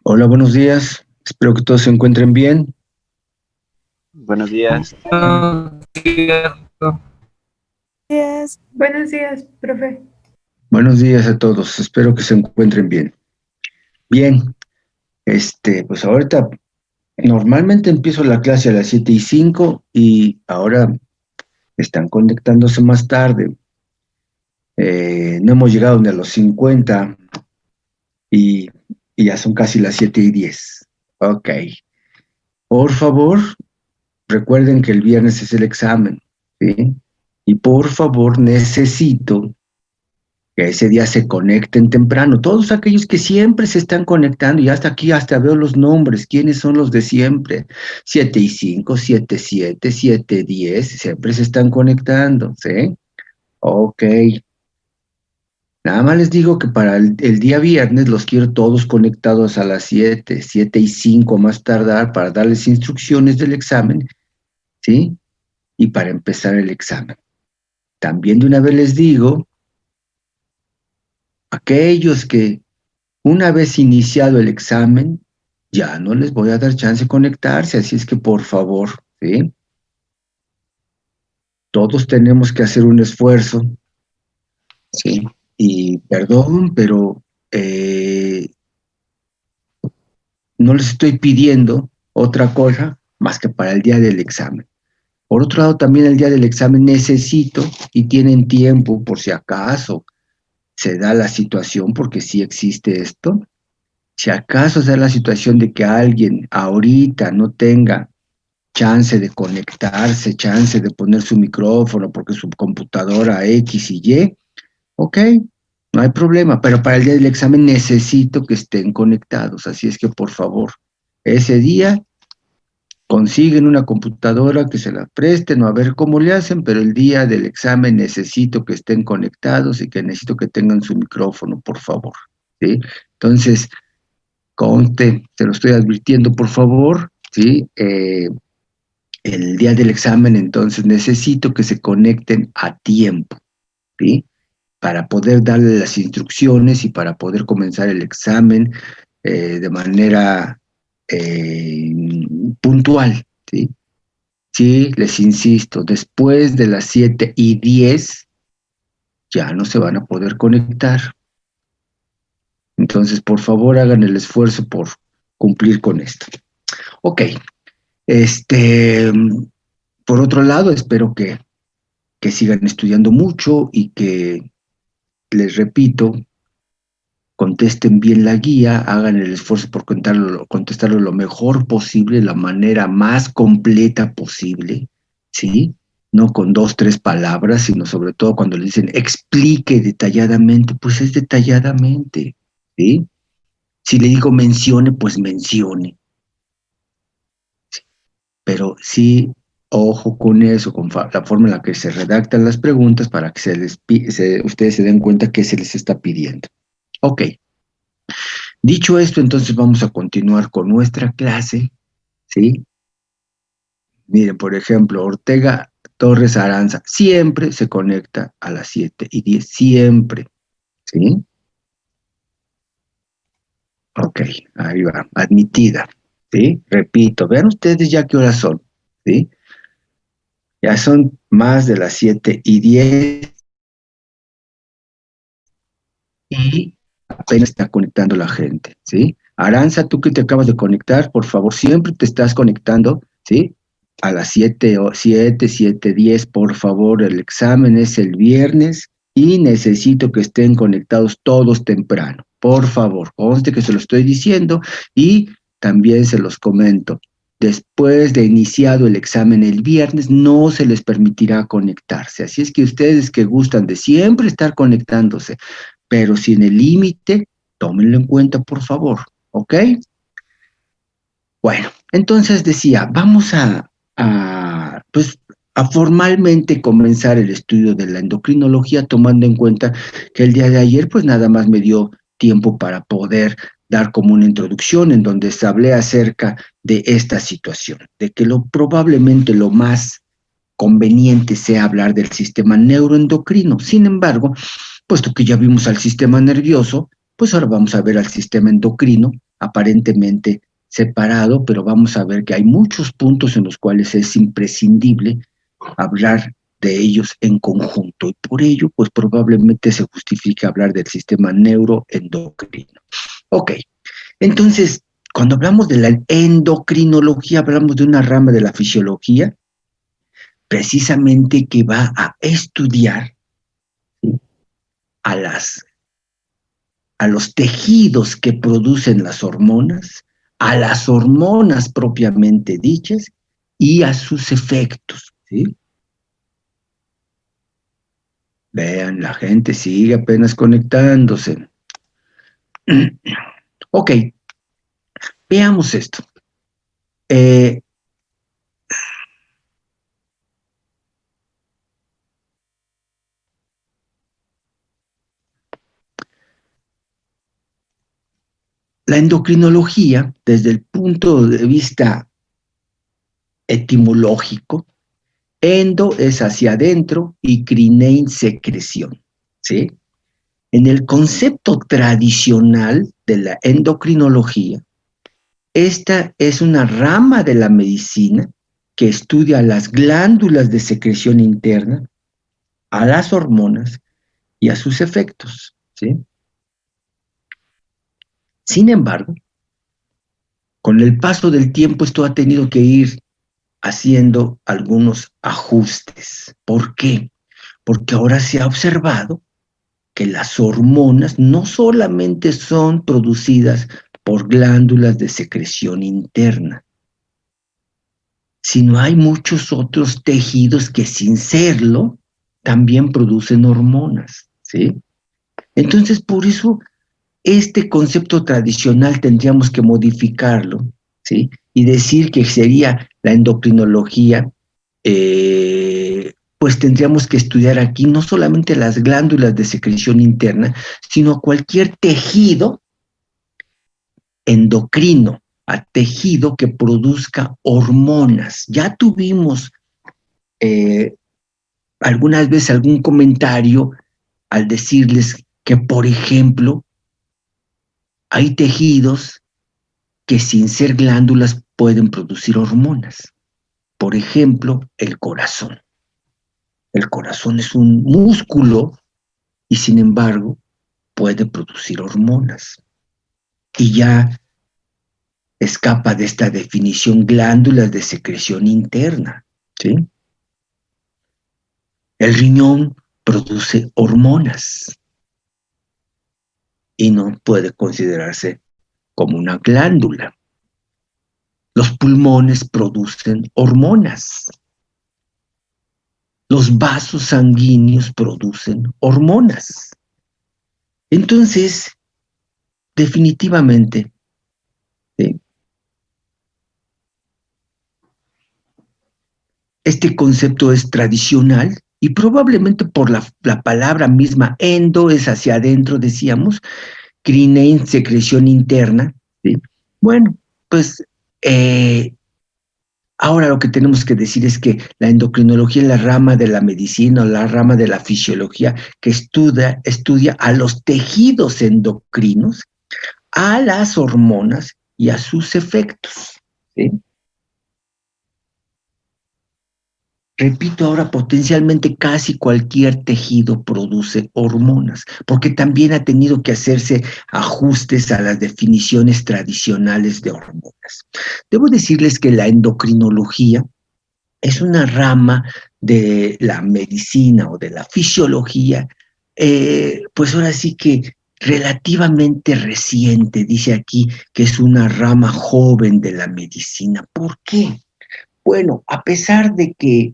Hola, buenos días. Espero que todos se encuentren bien. Buenos días. Cierto. Días. Buenos días, profe. Buenos días a todos. Espero que se encuentren bien. Bien, pues ahorita normalmente empiezo la clase a las 7:05 y ahora están conectándose más tarde. No hemos llegado ni a los 50 y, y ya son casi las 7:10. Ok. Por favor, recuerden que el viernes es el examen, ¿sí? Y por favor, necesito que ese día se conecten temprano. Todos aquellos que siempre se están conectando, y hasta aquí, hasta veo los nombres, ¿quiénes son los de siempre? 7:05, 7:07, 7:10, siempre se están conectando, ¿sí? Ok. Nada más les digo que para el día viernes los quiero todos conectados a las 7:05 más tardar, para darles instrucciones del examen, ¿sí? Y para empezar el examen. También de una vez les digo, aquellos que una vez iniciado el examen, ya no les voy a dar chance de conectarse, así es que por favor, ¿sí? Todos tenemos que hacer un esfuerzo, ¿sí? Y perdón, pero no les estoy pidiendo otra cosa más que para el día del examen. Por otro lado, también el día del examen necesito, y tienen tiempo por si acaso se da la situación, porque sí existe esto, si acaso se da la situación de que alguien ahorita no tenga chance de conectarse, chance de poner su micrófono porque su computadora X y Y, ok, no hay problema, pero para el día del examen necesito que estén conectados, así es que por favor, ese día consiguen una computadora que se la presten o a ver cómo le hacen, pero el día del examen necesito que estén conectados y que necesito que tengan su micrófono, por favor, ¿sí? Entonces, conste, se lo estoy advirtiendo, por favor, ¿sí? El día del examen, entonces necesito que se conecten a tiempo, ¿sí? Para poder darle las instrucciones y para poder comenzar el examen de manera eh, puntual, ¿sí? Sí, les insisto, después de las 7:10 ya no se van a poder conectar. Entonces, por favor, hagan el esfuerzo por cumplir con esto. Ok, este, por otro lado, espero que sigan estudiando mucho y que, les repito, contesten bien la guía, hagan el esfuerzo por contestarlo lo mejor posible, la manera más completa posible, ¿sí? No con 2, 3 palabras, sino sobre todo cuando le dicen explique detalladamente, pues es detalladamente, ¿sí? Si le digo mencione, pues mencione. Pero sí, ojo con eso, con la forma en la que se redactan las preguntas para que ustedes se den cuenta que se les está pidiendo. Ok. Dicho esto, entonces vamos a continuar con nuestra clase, ¿sí? Miren, por ejemplo, Ortega Torres Aranza siempre se conecta a las 7:10, siempre, ¿sí? Ok, ahí va, admitida, ¿sí? Repito, vean ustedes ya qué horas son, ¿sí? Ya son más de las 7:10 y apenas está conectando la gente, ¿sí? Aranza, tú que te acabas de conectar, por favor, siempre te estás conectando, ¿sí? A las 7:10, por favor, el examen es el viernes y necesito que estén conectados todos temprano. Por favor, conste que se lo estoy diciendo y también se los comento. Después de iniciado el examen el viernes, no se les permitirá conectarse. Así es que ustedes que gustan de siempre estar conectándose, pero sin el límite, tómenlo en cuenta, por favor, ¿ok? Bueno, entonces decía, vamos pues, a formalmente comenzar el estudio de la endocrinología, tomando en cuenta que el día de ayer, pues nada más me dio tiempo para poder dar como una introducción en donde se hablé acerca de esta situación, de que probablemente lo más conveniente sea hablar del sistema neuroendocrino. Sin embargo, puesto que ya vimos al sistema nervioso, pues ahora vamos a ver al sistema endocrino, aparentemente separado, pero vamos a ver que hay muchos puntos en los cuales es imprescindible hablar de ellos en conjunto, y por ello, pues probablemente se justifica hablar del sistema neuroendocrino. Ok, entonces, cuando hablamos de la endocrinología, hablamos de una rama de la fisiología, precisamente que va a estudiar, ¿sí?, a los tejidos que producen a las hormonas propiamente dichas y a sus efectos, ¿sí? Vean, la gente sigue apenas conectándose. Ok, veamos esto. La endocrinología, desde el punto de vista etimológico, endo es hacia adentro y crinein secreción, ¿sí? En el concepto tradicional de la endocrinología, esta es una rama de la medicina que estudia las glándulas de secreción interna, a las hormonas y a sus efectos, ¿sí? Sin embargo, con el paso del tiempo esto ha tenido que ir haciendo algunos ajustes. ¿Por qué? Porque ahora se ha observado que las hormonas no solamente son producidas por glándulas de secreción interna, sino hay muchos otros tejidos que sin serlo también producen hormonas, ¿sí? Entonces, por eso este concepto tradicional tendríamos que modificarlo, ¿sí? Y decir que sería la endocrinología, pues tendríamos que estudiar aquí no solamente las glándulas de secreción interna, sino cualquier tejido endocrino, a tejido que produzca hormonas. Ya tuvimos algunas veces algún comentario al decirles que, por ejemplo, hay tejidos que sin ser glándulas pueden producir hormonas. Por ejemplo, el corazón. El corazón es un músculo y sin embargo puede producir hormonas. Y ya escapa de esta definición glándulas de secreción interna, ¿sí? El riñón produce hormonas y no puede considerarse como una glándula. Los pulmones producen hormonas. Los vasos sanguíneos producen hormonas. Entonces, definitivamente, ¿sí?, este concepto es tradicional y probablemente por la palabra misma endo es hacia adentro, decíamos, crinein, secreción interna, ¿sí? Bueno, pues ahora lo que tenemos que decir es que la endocrinología es la rama de la medicina o la rama de la fisiología que estudia a los tejidos endocrinos, a las hormonas y a sus efectos, ¿sí? Repito, ahora potencialmente casi cualquier tejido produce hormonas, porque también ha tenido que hacerse ajustes a las definiciones tradicionales de hormonas. Debo decirles que la endocrinología es una rama de la medicina o de la fisiología, pues ahora sí que relativamente reciente, dice aquí que es una rama joven de la medicina. ¿Por qué? Bueno, a pesar de que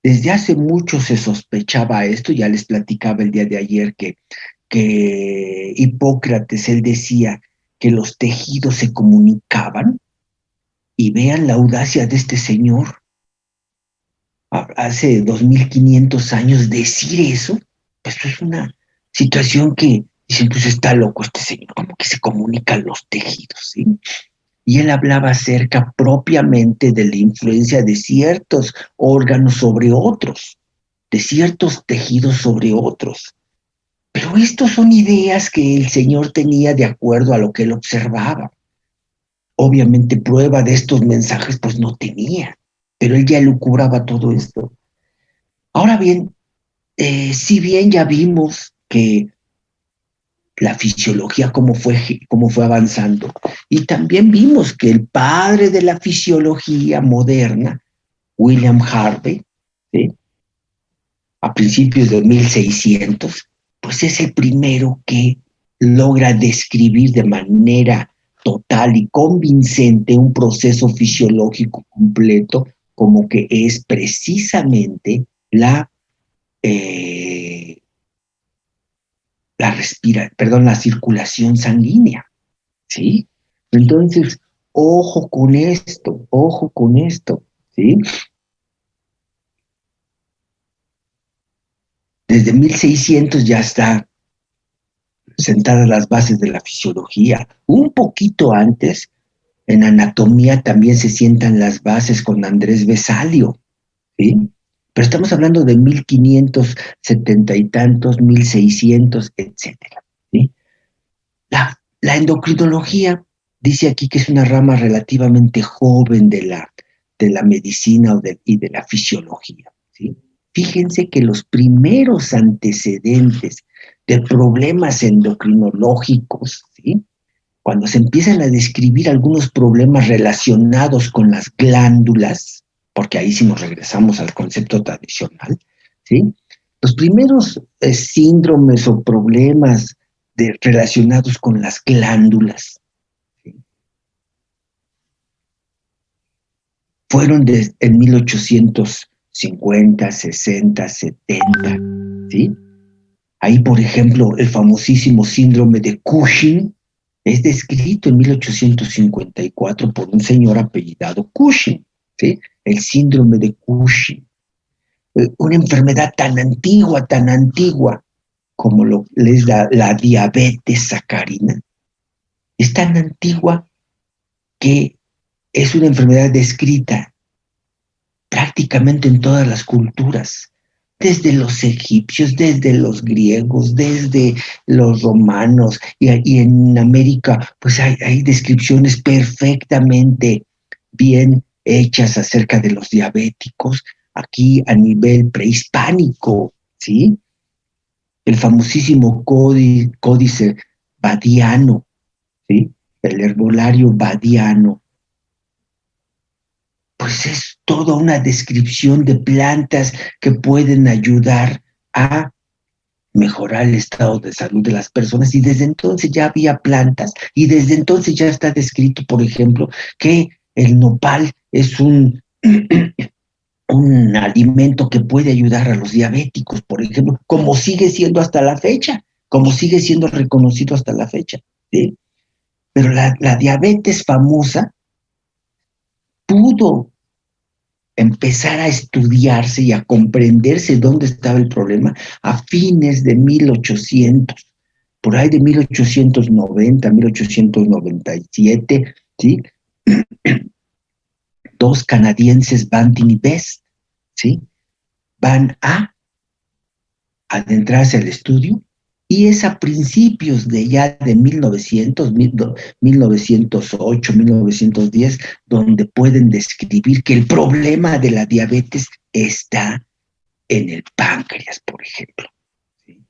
desde hace mucho se sospechaba esto, ya les platicaba el día de ayer que Hipócrates, él decía que los tejidos se comunicaban, y vean la audacia de este señor, hace 2500 años decir eso, pues es una situación que dicen, pues está loco este señor, como que se comunican los tejidos, ¿sí? Y él hablaba acerca propiamente de la influencia de ciertos órganos sobre otros, de ciertos tejidos sobre otros. Pero estos son ideas que el Señor tenía de acuerdo a lo que él observaba. obviamente prueba de estos mensajes pues no tenía, pero él ya elucubraba todo esto. Ahora bien, si bien ya vimos que la fisiología cómo fue avanzando, y también vimos que el padre de la fisiología moderna, William Harvey, ¿sí?, a principios de 1600, pues es el primero que logra describir de manera total y convincente un proceso fisiológico completo, como que es precisamente eh, la circulación sanguínea, ¿sí? Entonces, ojo con esto, ¿sí? Desde 1600 ya está sentadas las bases de la fisiología. Un poquito antes, en anatomía también se sientan las bases con Andrés Vesalio, ¿sí? Pero estamos hablando de 1570 y tantos, 1600, etcétera, ¿sí? La endocrinología dice aquí que es una rama relativamente joven de la medicina y de la fisiología, ¿sí? Fíjense que los primeros antecedentes de problemas endocrinológicos, ¿sí?, cuando se empiezan a describir algunos problemas relacionados con las glándulas, porque ahí sí nos regresamos al concepto tradicional, ¿sí? Los primeros síndromes o problemas relacionados con las glándulas, ¿sí?, fueron en 1850, 60, 70, ¿sí? Ahí, por ejemplo, el famosísimo síndrome de Cushing es descrito en 1854 por un señor apellidado Cushing, ¿sí? El síndrome de Cushing. Una enfermedad tan antigua como es la diabetes sacarina. Es tan antigua que es una enfermedad descrita prácticamente en todas las culturas, desde los egipcios, desde los griegos, desde los romanos, y en América, pues hay descripciones perfectamente bien hechas acerca de los diabéticos, aquí a nivel prehispánico, ¿sí? El famosísimo códice Badiano, ¿sí? El herbolario Badiano, pues es toda una descripción de plantas que pueden ayudar a mejorar el estado de salud de las personas, y desde entonces ya había plantas, y desde entonces ya está descrito, por ejemplo, que el nopal es un alimento que puede ayudar a los diabéticos, por ejemplo, como sigue siendo hasta la fecha, como sigue siendo reconocido hasta la fecha, ¿sí? Pero la diabetes famosa pudo empezar a estudiarse y a comprenderse dónde estaba el problema a fines de 1800, por ahí de 1890, 1897, ¿sí? Dos canadienses, Banting y Best, ¿sí?, van a adentrarse al estudio, y es a principios de ya de 1900, 1908, 1910, donde pueden describir que el problema de la diabetes está en el páncreas, por ejemplo, ¿sí?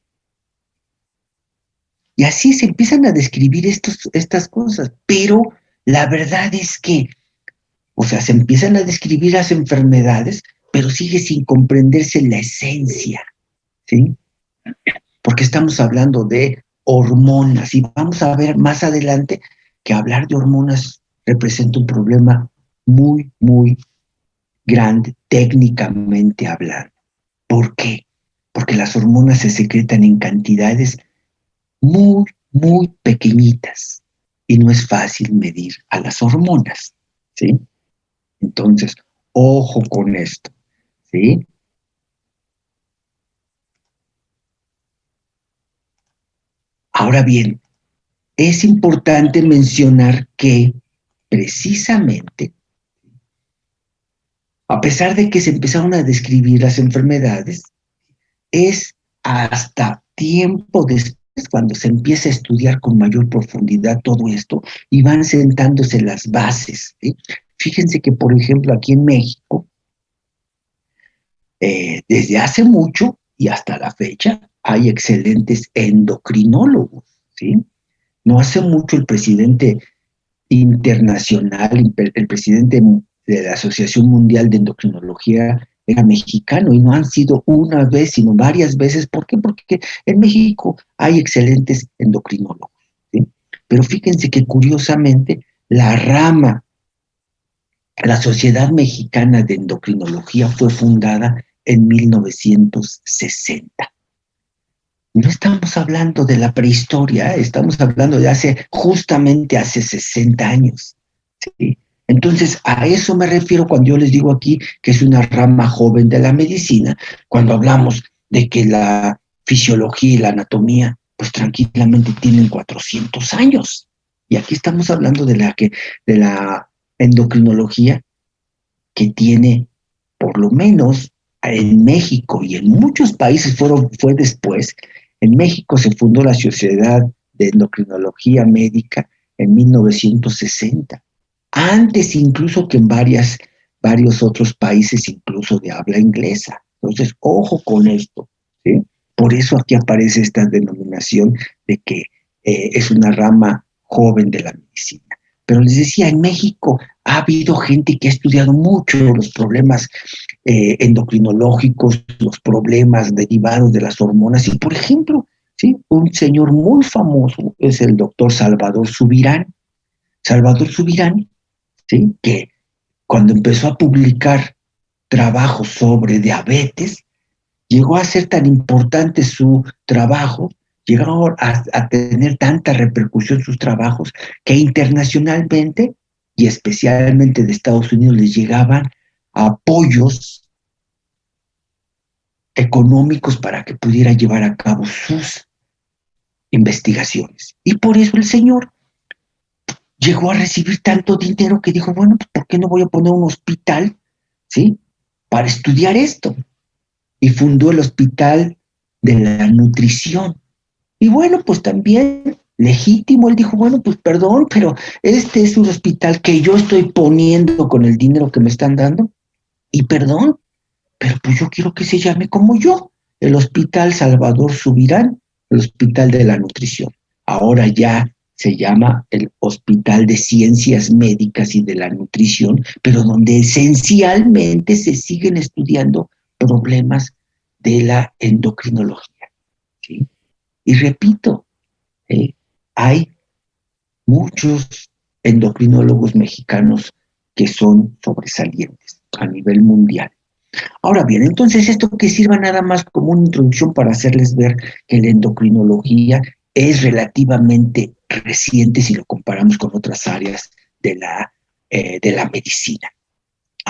Y así se empiezan a describir estas cosas, pero la verdad es que, o sea, se empiezan a describir las enfermedades, pero sigue sin comprenderse la esencia, ¿sí? Porque estamos hablando de hormonas, y vamos a ver más adelante que hablar de hormonas representa un problema muy, muy grande técnicamente hablando. ¿Por qué? Porque las hormonas se secretan en cantidades muy, muy pequeñitas, y no es fácil medir a las hormonas, ¿sí? Entonces, ojo con esto, ¿sí? Ahora bien, es importante mencionar que precisamente, a pesar de que se empezaron a describir las enfermedades, es hasta tiempo después cuando se empieza a estudiar con mayor profundidad todo esto y van sentándose las bases, ¿sí? Fíjense que, por ejemplo, aquí en México, desde hace mucho y hasta la fecha, hay excelentes endocrinólogos, ¿sí? No hace mucho el presidente internacional, el presidente de la Asociación Mundial de Endocrinología era mexicano, y no han sido una vez, sino varias veces. ¿Por qué? Porque en México hay excelentes endocrinólogos, ¿sí? Pero fíjense que curiosamente la Sociedad Mexicana de Endocrinología fue fundada en 1960. No estamos hablando de la prehistoria, estamos hablando de justamente hace 60 años, ¿sí? Entonces, a eso me refiero cuando yo les digo aquí que es una rama joven de la medicina, cuando hablamos de que la fisiología y la anatomía, pues tranquilamente tienen 400 años. Y aquí estamos hablando de la endocrinología, que tiene, por lo menos en México y en muchos países fue después. En México se fundó la Sociedad de Endocrinología Médica en 1960, antes incluso que en varios otros países, incluso de habla inglesa. Entonces, ojo con esto, ¿sí? Por eso aquí aparece esta denominación de que es una rama joven de la medicina. Pero les decía, en México ha habido gente que ha estudiado mucho los problemas endocrinológicos, los problemas derivados de las hormonas. Y, por ejemplo, ¿sí? Un señor muy famoso es el doctor Salvador Subirán. Salvador Subirán, ¿sí? Que cuando empezó a publicar trabajos sobre diabetes, llegó a ser tan importante su trabajo, llegó a tener tanta repercusión sus trabajos, que internacionalmente y especialmente de Estados Unidos les llegaban apoyos económicos para que pudiera llevar a cabo sus investigaciones. Y por eso el señor llegó a recibir tanto dinero que dijo, bueno, pues ¿por qué no voy a poner un hospital, ¿sí? Para estudiar esto. Y fundó el Hospital de la Nutrición. Y bueno, pues también legítimo, él dijo, bueno, pues perdón, pero este es un hospital que yo estoy poniendo con el dinero que me están dando, y perdón, pero pues yo quiero que se llame como yo, el Hospital Salvador Subirán, el Hospital de la Nutrición. Ahora ya se llama el Hospital de Ciencias Médicas y de la Nutrición, pero donde esencialmente se siguen estudiando problemas de la endocrinología, ¿sí? Y repito, hay muchos endocrinólogos mexicanos que son sobresalientes a nivel mundial. Ahora bien, entonces esto que sirva nada más como una introducción para hacerles ver que la endocrinología es relativamente reciente si lo comparamos con otras áreas de la medicina.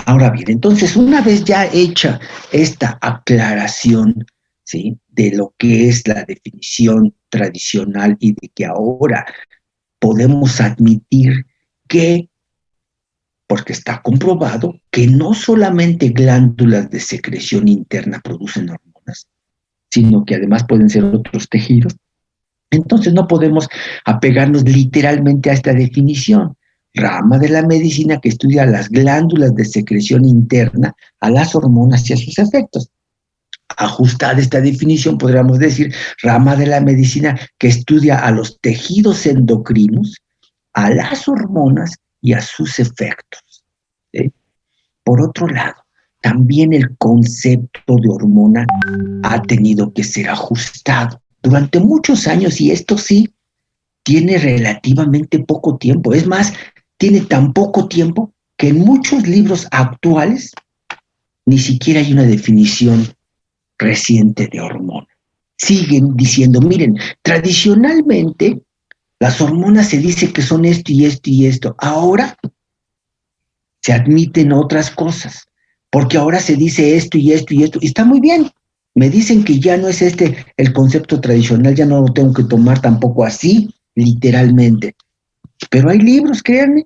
Ahora bien, entonces una vez ya hecha esta aclaración, ¿sí? De lo que es la definición tradicional y de que ahora podemos admitir que, porque está comprobado, que no solamente glándulas de secreción interna producen hormonas, sino que además pueden ser otros tejidos. Entonces no podemos apegarnos literalmente a esta definición. Rama de la medicina que estudia las glándulas de secreción interna, a las hormonas y a sus efectos. Ajustada esta definición, podríamos decir, rama de la medicina que estudia a los tejidos endocrinos, a las hormonas y a sus efectos, ¿sí? Por otro lado, también el concepto de hormona ha tenido que ser ajustado durante muchos años, y esto sí tiene relativamente poco tiempo. Es más, tiene tan poco tiempo que en muchos libros actuales ni siquiera hay una definición reciente de hormona. Siguen diciendo, miren, tradicionalmente las hormonas se dice que son esto y esto y esto. Ahora se admiten otras cosas, porque ahora se dice esto y esto y esto, y está muy bien. Me dicen que ya no es el concepto tradicional, ya no lo tengo que tomar tampoco así, literalmente. Pero hay libros, créanme,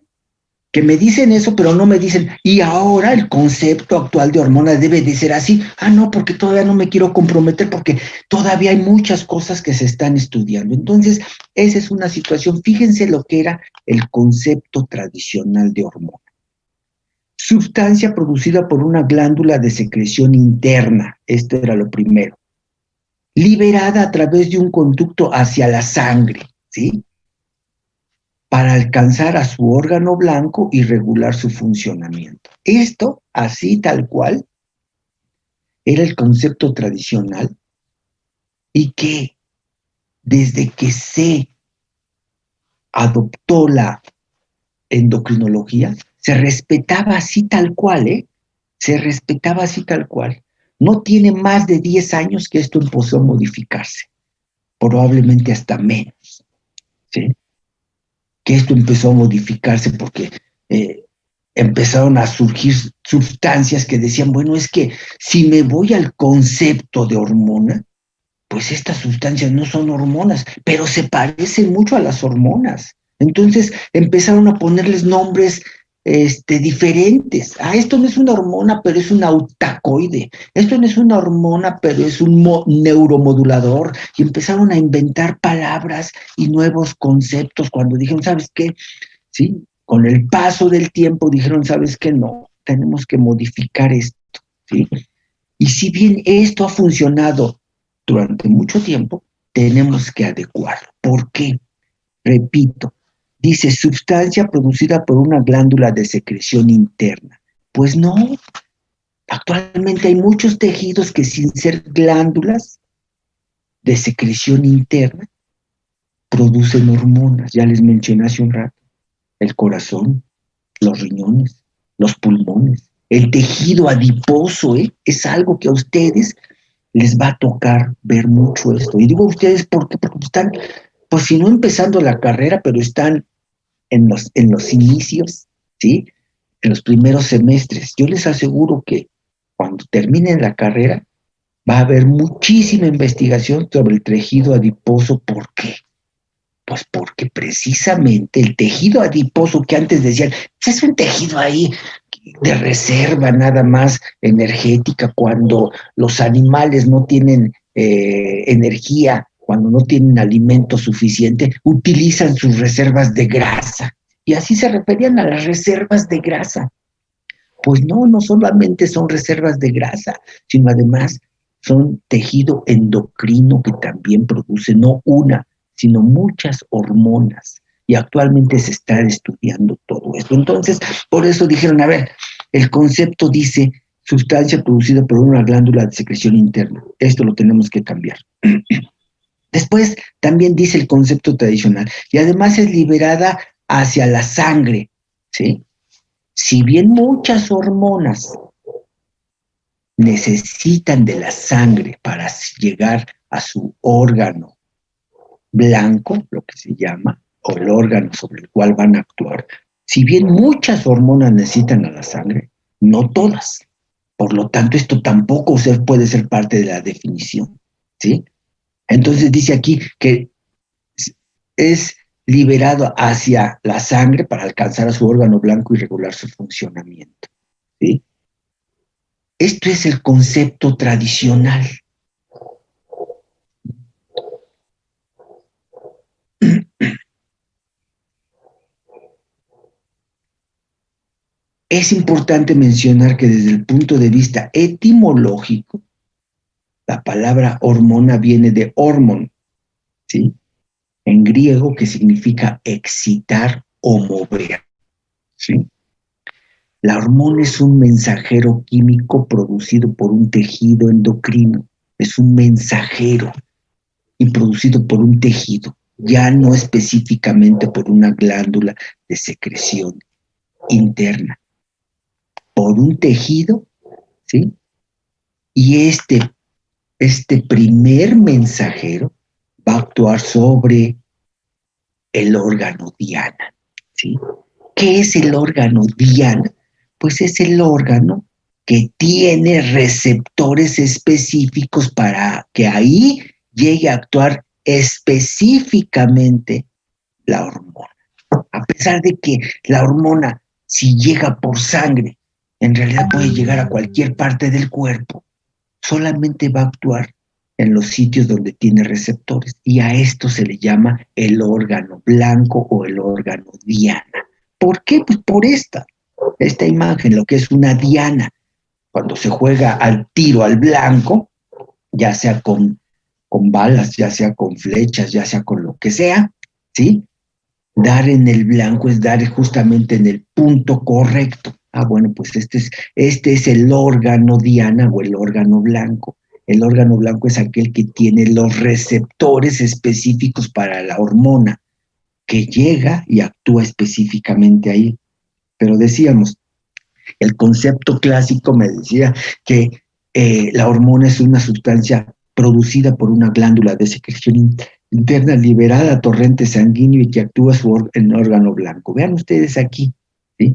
que me dicen eso, pero no me dicen, y ahora el concepto actual de hormona debe de ser así. Ah, no, porque todavía no me quiero comprometer, porque todavía hay muchas cosas que se están estudiando. Entonces, esa es una situación. Fíjense lo que era el concepto tradicional de hormona. Sustancia producida por una glándula de secreción interna, esto era lo primero, liberada a través de un conducto hacia la sangre, ¿sí? Para alcanzar a su órgano blanco y regular su funcionamiento. Esto, así tal cual, era el concepto tradicional y que desde que se adoptó la endocrinología, se respetaba así tal cual, ¿eh? Se respetaba así tal cual. No tiene más de 10 años que esto empezó a modificarse, probablemente hasta menos, ¿sí? Que esto empezó a modificarse porque empezaron a surgir sustancias que decían, bueno, es que si me voy al concepto de hormona, pues estas sustancias no son hormonas, pero se parecen mucho a las hormonas. Entonces empezaron a ponerles nombres diferentes. Ah, esto no es una hormona, pero es un autacoide. Esto no es una hormona, pero es un neuromodulador. Y empezaron a inventar palabras y nuevos conceptos cuando dijeron, ¿sabes qué? ¿Sí? Con el paso del tiempo dijeron, ¿sabes qué? No, tenemos que modificar esto, ¿sí? Y si bien esto ha funcionado durante mucho tiempo, tenemos que adecuarlo. ¿Por qué? Repito, dice sustancia producida por una glándula de secreción interna. Pues no, actualmente hay muchos tejidos que sin ser glándulas de secreción interna producen hormonas. Ya les mencioné hace un rato. El corazón, los riñones, los pulmones, el tejido adiposo, es algo que a ustedes les va a tocar ver mucho esto. Y digo a ustedes, ¿por qué? Porque están, pues si no empezando la carrera, pero están en los inicios, ¿sí? En los primeros semestres. Yo les aseguro que cuando terminen la carrera, va a haber muchísima investigación sobre el tejido adiposo. ¿Por qué? Pues porque precisamente el tejido adiposo que antes decían, pues es un tejido ahí de reserva nada más energética cuando los animales no tienen energía, cuando no tienen alimento suficiente, utilizan sus reservas de grasa. Y así se referían a las reservas de grasa. Pues no, no solamente son reservas de grasa, sino además son tejido endocrino que también produce no una, sino muchas hormonas. Y actualmente se está estudiando todo esto. Entonces, por eso dijeron, a ver, el concepto dice sustancia producida por una glándula de secreción interna. Esto lo tenemos que cambiar. Después también dice el concepto tradicional y además es liberada hacia la sangre, ¿sí? Si bien muchas hormonas necesitan de la sangre para llegar a su órgano blanco, lo que se llama, o el órgano sobre el cual van a actuar, si bien muchas hormonas necesitan a la sangre, no todas. Por lo tanto, esto tampoco puede ser parte de la definición, ¿sí? Entonces dice aquí que es liberado hacia la sangre para alcanzar a su órgano blanco y regular su funcionamiento, ¿sí? Esto es el concepto tradicional. Es importante mencionar que desde el punto de vista etimológico, la palabra hormona viene de hormón, ¿sí? En griego, que significa excitar o mover, ¿sí? La hormona es un mensajero químico producido por un tejido endocrino, es un mensajero y producido por un tejido, ya no específicamente por una glándula de secreción interna, por un tejido, ¿sí? Y este primer mensajero va a actuar sobre el órgano diana, ¿sí? ¿Qué es el órgano diana? Pues es el órgano que tiene receptores específicos para que ahí llegue a actuar específicamente la hormona. A pesar de que la hormona si llega por sangre, en realidad puede llegar a cualquier parte del cuerpo, solamente va a actuar en los sitios donde tiene receptores, y a esto se le llama el órgano blanco o el órgano diana. ¿Por qué? Pues por esta imagen, lo que es una diana. Cuando se juega al tiro al blanco, ya sea con balas, ya sea con flechas, ya sea con lo que sea, ¿sí? Dar en el blanco es dar justamente en el punto correcto. Ah, bueno, pues este es el órgano diana o el órgano blanco. El órgano blanco es aquel que tiene los receptores específicos para la hormona, que llega y actúa específicamente ahí. Pero decíamos, el concepto clásico me decía que la hormona es una sustancia producida por una glándula de secreción interna liberada a torrente sanguíneo y que actúa en órgano blanco. Vean ustedes aquí, ¿sí?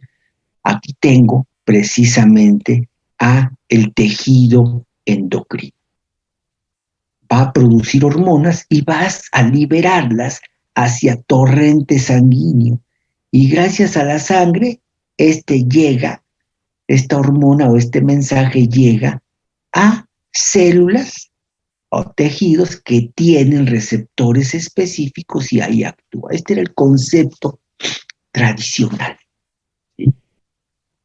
Aquí tengo precisamente a el tejido endocrino. Va a producir hormonas y vas a liberarlas hacia torrente sanguíneo. Y gracias a la sangre, esta hormona o este mensaje llega a células o tejidos que tienen receptores específicos y ahí actúa. Este era el concepto tradicional, ¿sí?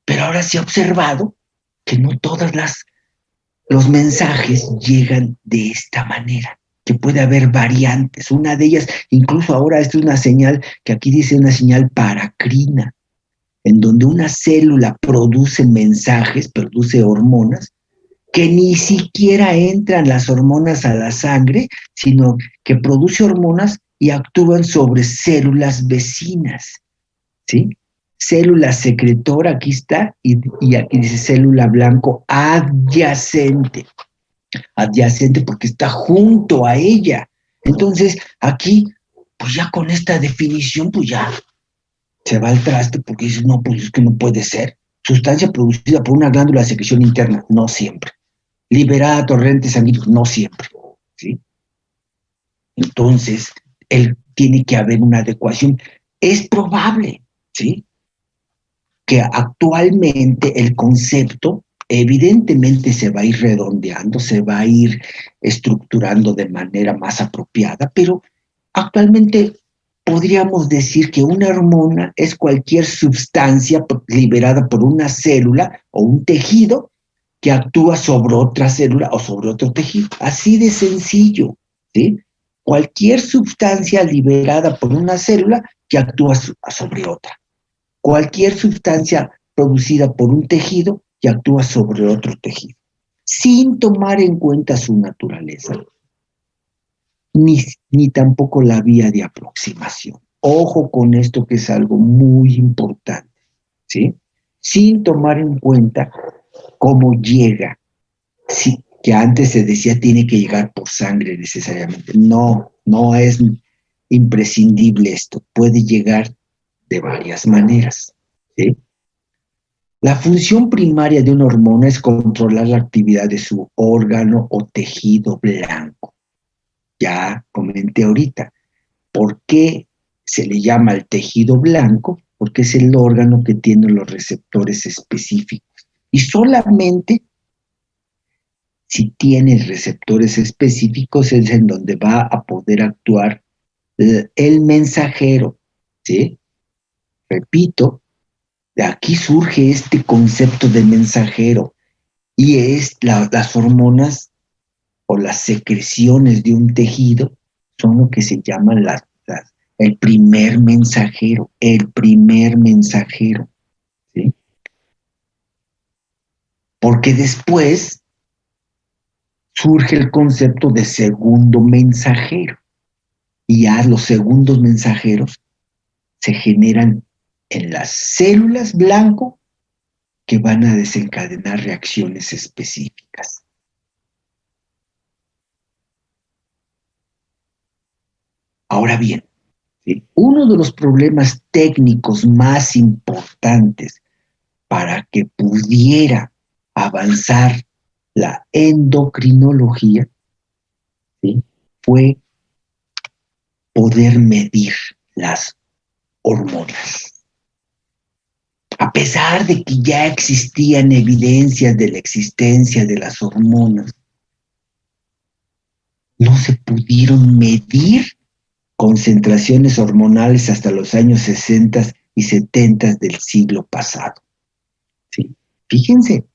Pero ahora se ha observado que no todos los mensajes llegan de esta manera, que puede haber variantes. Una de ellas, incluso ahora, es una señal que aquí dice una señal paracrina, en donde una célula produce mensajes, produce hormonas, que ni siquiera entran las hormonas a la sangre, sino que produce hormonas y actúan sobre células vecinas, ¿sí? Célula secretora, aquí está, y aquí dice célula blanco adyacente. Adyacente porque está junto a ella. Entonces, aquí, pues ya con esta definición, pues ya se va al traste porque dice, no, pues es que no puede ser. Sustancia producida por una glándula de secreción interna, no siempre. Liberada a torrentes sanguíneos, no siempre, ¿sí? Entonces, tiene que haber una adecuación. Es probable, ¿sí?, que actualmente el concepto evidentemente se va a ir redondeando, se va a ir estructurando de manera más apropiada, pero actualmente podríamos decir que una hormona es cualquier sustancia liberada por una célula o un tejido que actúa sobre otra célula o sobre otro tejido. Así de sencillo, ¿sí? Cualquier sustancia liberada por una célula que actúa sobre otra. Cualquier sustancia producida por un tejido que actúa sobre otro tejido, sin tomar en cuenta su naturaleza, ni tampoco la vía de aproximación. Ojo con esto, que es algo muy importante, ¿sí? Sin tomar en cuenta cómo llega, sí, que antes se decía tiene que llegar por sangre necesariamente. No, no es imprescindible esto. Puede llegar de varias maneras, ¿sí? La función primaria de una hormona es controlar la actividad de su órgano o tejido blanco. Ya comenté ahorita, ¿por qué se le llama el tejido blanco? Porque es el órgano que tiene los receptores específicos. Y solamente si tiene receptores específicos es en donde va a poder actuar el mensajero, ¿sí? Repito, de aquí surge este concepto de mensajero, y es las hormonas o las secreciones de un tejido son lo que se llaman el primer mensajero, ¿sí? Porque después surge el concepto de segundo mensajero, y ya los segundos mensajeros se generan en las células blanco que van a desencadenar reacciones específicas. Ahora bien, ¿sí?, uno de los problemas técnicos más importantes para que pudiera avanzar la endocrinología, ¿sí?, fue poder medir las hormonas. A pesar de que ya existían evidencias de la existencia de las hormonas, no se pudieron medir concentraciones hormonales hasta los años 60 y 70 del siglo pasado. ¿Sí? Fíjense,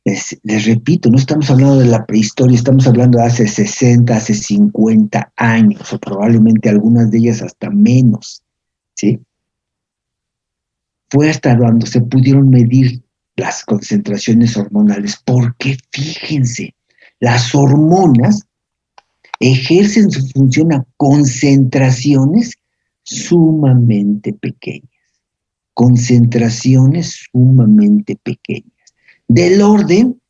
les repito, no estamos hablando de la prehistoria, estamos hablando de hace 60, hace 50 años, o probablemente algunas de ellas hasta menos. ¿Sí? Fue hasta cuando se pudieron medir las concentraciones hormonales, porque fíjense, las hormonas ejercen su función a concentraciones sumamente pequeñas, del orden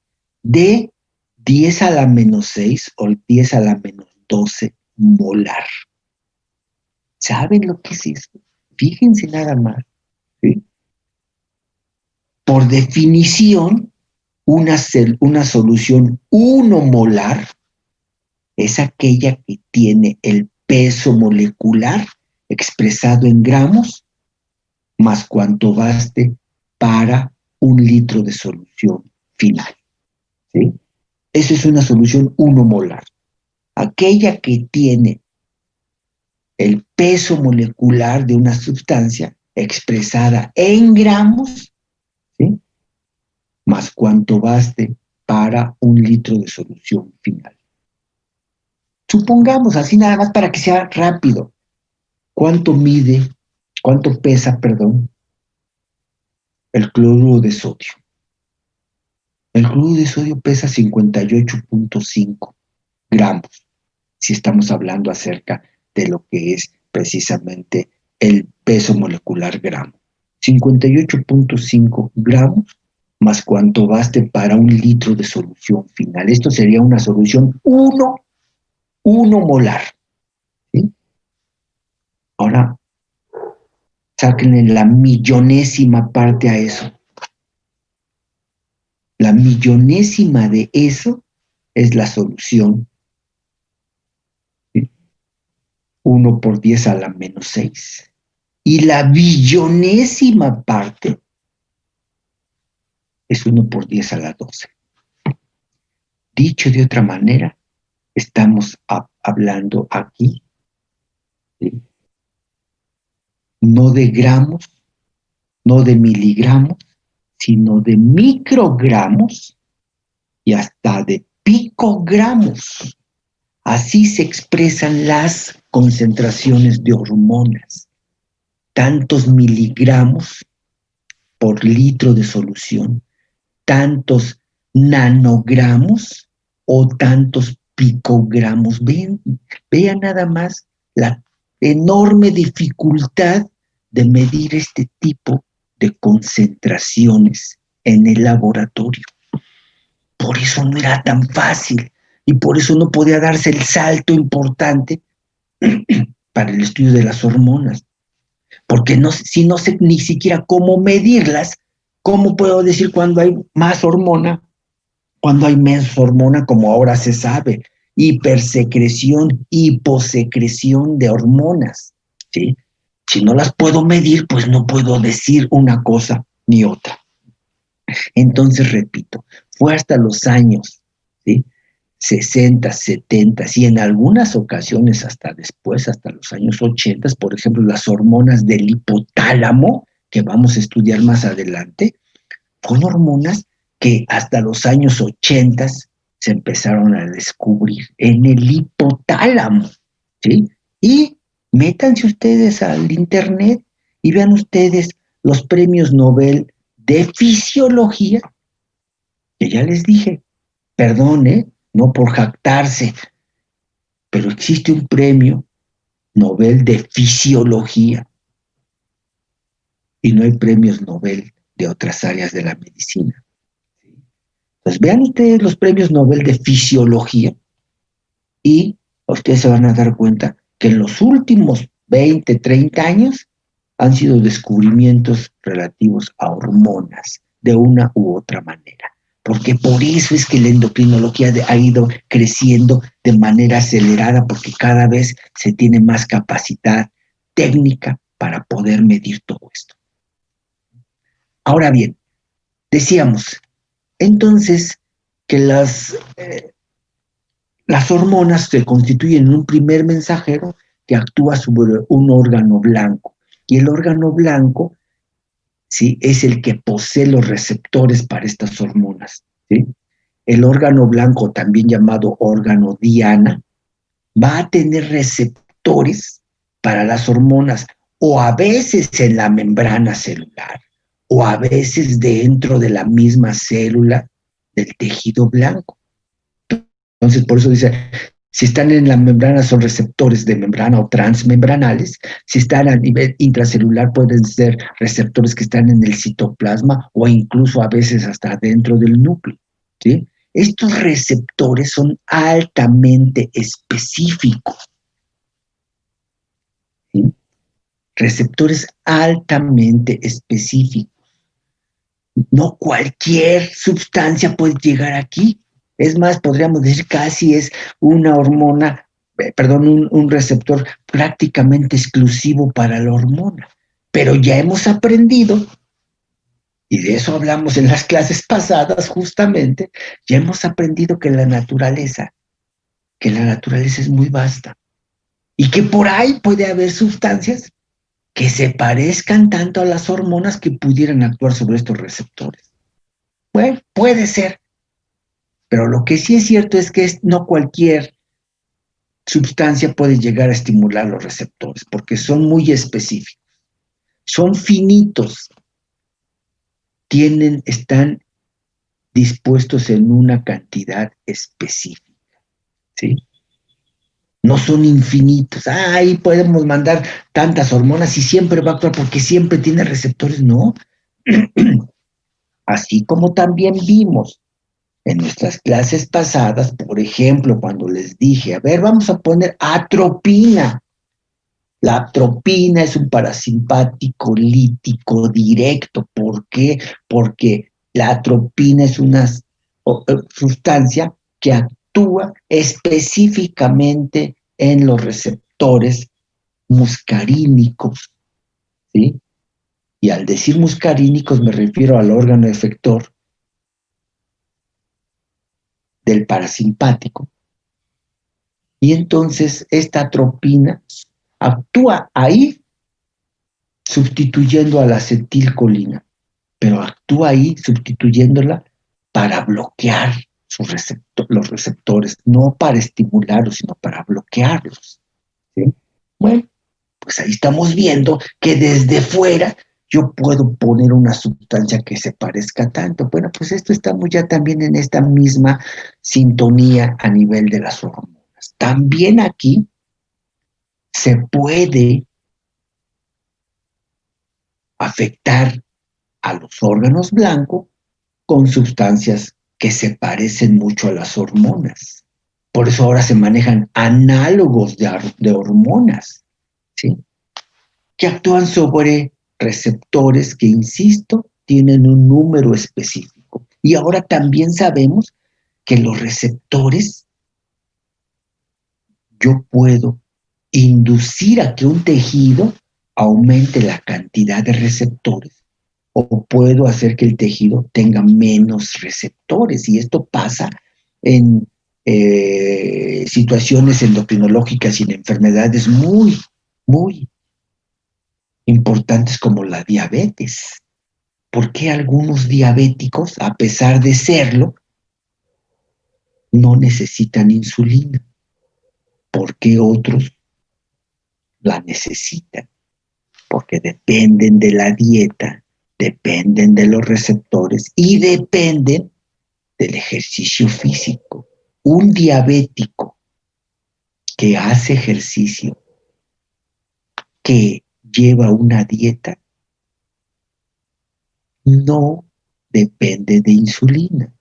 de 10 a la menos 6 o 10 a la menos 12 molar. ¿Saben lo que es eso? Fíjense nada más. ¿Sí? Por definición, una solución 1 molar es aquella que tiene el peso molecular expresado en gramos más cuanto baste para 1 litro de solución final. ¿Sí? Esa es una solución 1 molar. Aquella que tiene el peso molecular de una sustancia expresada en gramos, ¿sí? Más cuanto baste para 1 litro de solución final. Supongamos, así nada más para que sea rápido, cuánto pesa, el cloruro de sodio. El cloruro de sodio pesa 58.5 gramos, si estamos hablando acerca de lo que es precisamente el peso molecular gramo. 58.5 gramos más cuanto baste para 1 litro de solución final. Esto sería una solución 1 molar. ¿Sí? Ahora, sáquenle la millonésima parte a eso. La millonésima de eso es la solución. ¿Sí? 1 por 10 a la menos 6. Y la billonésima parte es 1 por 10 a la 12. Dicho de otra manera, estamos hablando aquí, ¿sí? No de gramos, no de miligramos, sino de microgramos y hasta de picogramos. Así se expresan las concentraciones de hormonas. Tantos miligramos por litro de solución, tantos nanogramos o tantos picogramos. Vean nada más la enorme dificultad de medir este tipo de concentraciones en el laboratorio. Por eso no era tan fácil y por eso no podía darse el salto importante para el estudio de las hormonas. Porque si no sé ni siquiera cómo medirlas, ¿cómo puedo decir cuando hay más hormona, cuando hay menos hormona, como ahora se sabe? Hipersecreción, hiposecreción de hormonas, ¿sí? Si no las puedo medir, pues no puedo decir una cosa ni otra. Entonces, repito, fue hasta los años, ¿sí? 60, 70 y en algunas ocasiones hasta después, hasta los años 80, por ejemplo, las hormonas del hipotálamo, que vamos a estudiar más adelante, son hormonas que hasta los años 80 se empezaron a descubrir en el hipotálamo, ¿sí? Y métanse ustedes al internet y vean ustedes los premios Nobel de fisiología, que ya les dije, perdón, no por jactarse, pero existe un premio Nobel de fisiología y no hay premios Nobel de otras áreas de la medicina. Pues vean ustedes los premios Nobel de fisiología y ustedes se van a dar cuenta que en los últimos 20, 30 años han sido descubrimientos relativos a hormonas de una u otra manera. Porque por eso es que la endocrinología ha ido creciendo de manera acelerada, porque cada vez se tiene más capacidad técnica para poder medir todo esto. Ahora bien, decíamos, entonces, que las hormonas se constituyen en un primer mensajero que actúa sobre un órgano blanco. Y el órgano blanco, ¿sí?, es el que posee los receptores para estas hormonas, ¿sí? El órgano blanco, también llamado órgano diana, va a tener receptores para las hormonas, o a veces en la membrana celular, o a veces dentro de la misma célula del tejido blanco. Entonces, por eso dice, si están en la membrana son receptores de membrana o transmembranales, si están a nivel intracelular pueden ser receptores que están en el citoplasma o incluso a veces hasta dentro del núcleo, ¿sí? Estos receptores son altamente específicos, ¿sí? Receptores altamente específicos. No cualquier sustancia puede llegar aquí. Es más, podríamos decir casi es una hormona, un receptor prácticamente exclusivo para la hormona. Pero ya hemos aprendido, y de eso hablamos en las clases pasadas justamente, ya hemos aprendido que la naturaleza es muy vasta y que por ahí puede haber sustancias que se parezcan tanto a las hormonas que pudieran actuar sobre estos receptores. Bueno, puede ser, pero lo que sí es cierto es que no cualquier sustancia puede llegar a estimular los receptores, porque son muy específicos, son finitos, están dispuestos en una cantidad específica, ¿sí? No son infinitos. Ahí podemos mandar tantas hormonas y siempre va a actuar porque siempre tiene receptores, no. Así como también vimos en nuestras clases pasadas, por ejemplo, cuando les dije, a ver, vamos a poner atropina. La atropina es un parasimpático lítico directo. ¿Por qué? Porque la atropina es una sustancia que actúa específicamente en los receptores muscarínicos, ¿sí? Y al decir muscarínicos me refiero al órgano efector del parasimpático. Y entonces esta atropina actúa ahí sustituyendo a la acetilcolina, pero actúa ahí sustituyéndola para bloquear los receptores, no para estimularlos, sino para bloquearlos, ¿sí? Bueno, pues ahí estamos viendo que desde fuera yo puedo poner una sustancia que se parezca tanto. Bueno, pues esto estamos ya también en esta misma sintonía a nivel de las hormonas. También aquí se puede afectar a los órganos blancos con sustancias que se parecen mucho a las hormonas. Por eso ahora se manejan análogos de hormonas, ¿sí?, que actúan sobre receptores que, insisto, tienen un número específico. Y ahora también sabemos que los receptores, yo puedo inducir a que un tejido aumente la cantidad de receptores o puedo hacer que el tejido tenga menos receptores. Y esto pasa en situaciones endocrinológicas y en enfermedades muy, muy importantes como la diabetes. ¿Por qué algunos diabéticos, a pesar de serlo, no necesitan insulina? ¿Por qué otros la necesitan? Porque dependen de la dieta, dependen de los receptores y dependen del ejercicio físico. Un diabético que hace ejercicio, que lleva una dieta, no depende de insulina.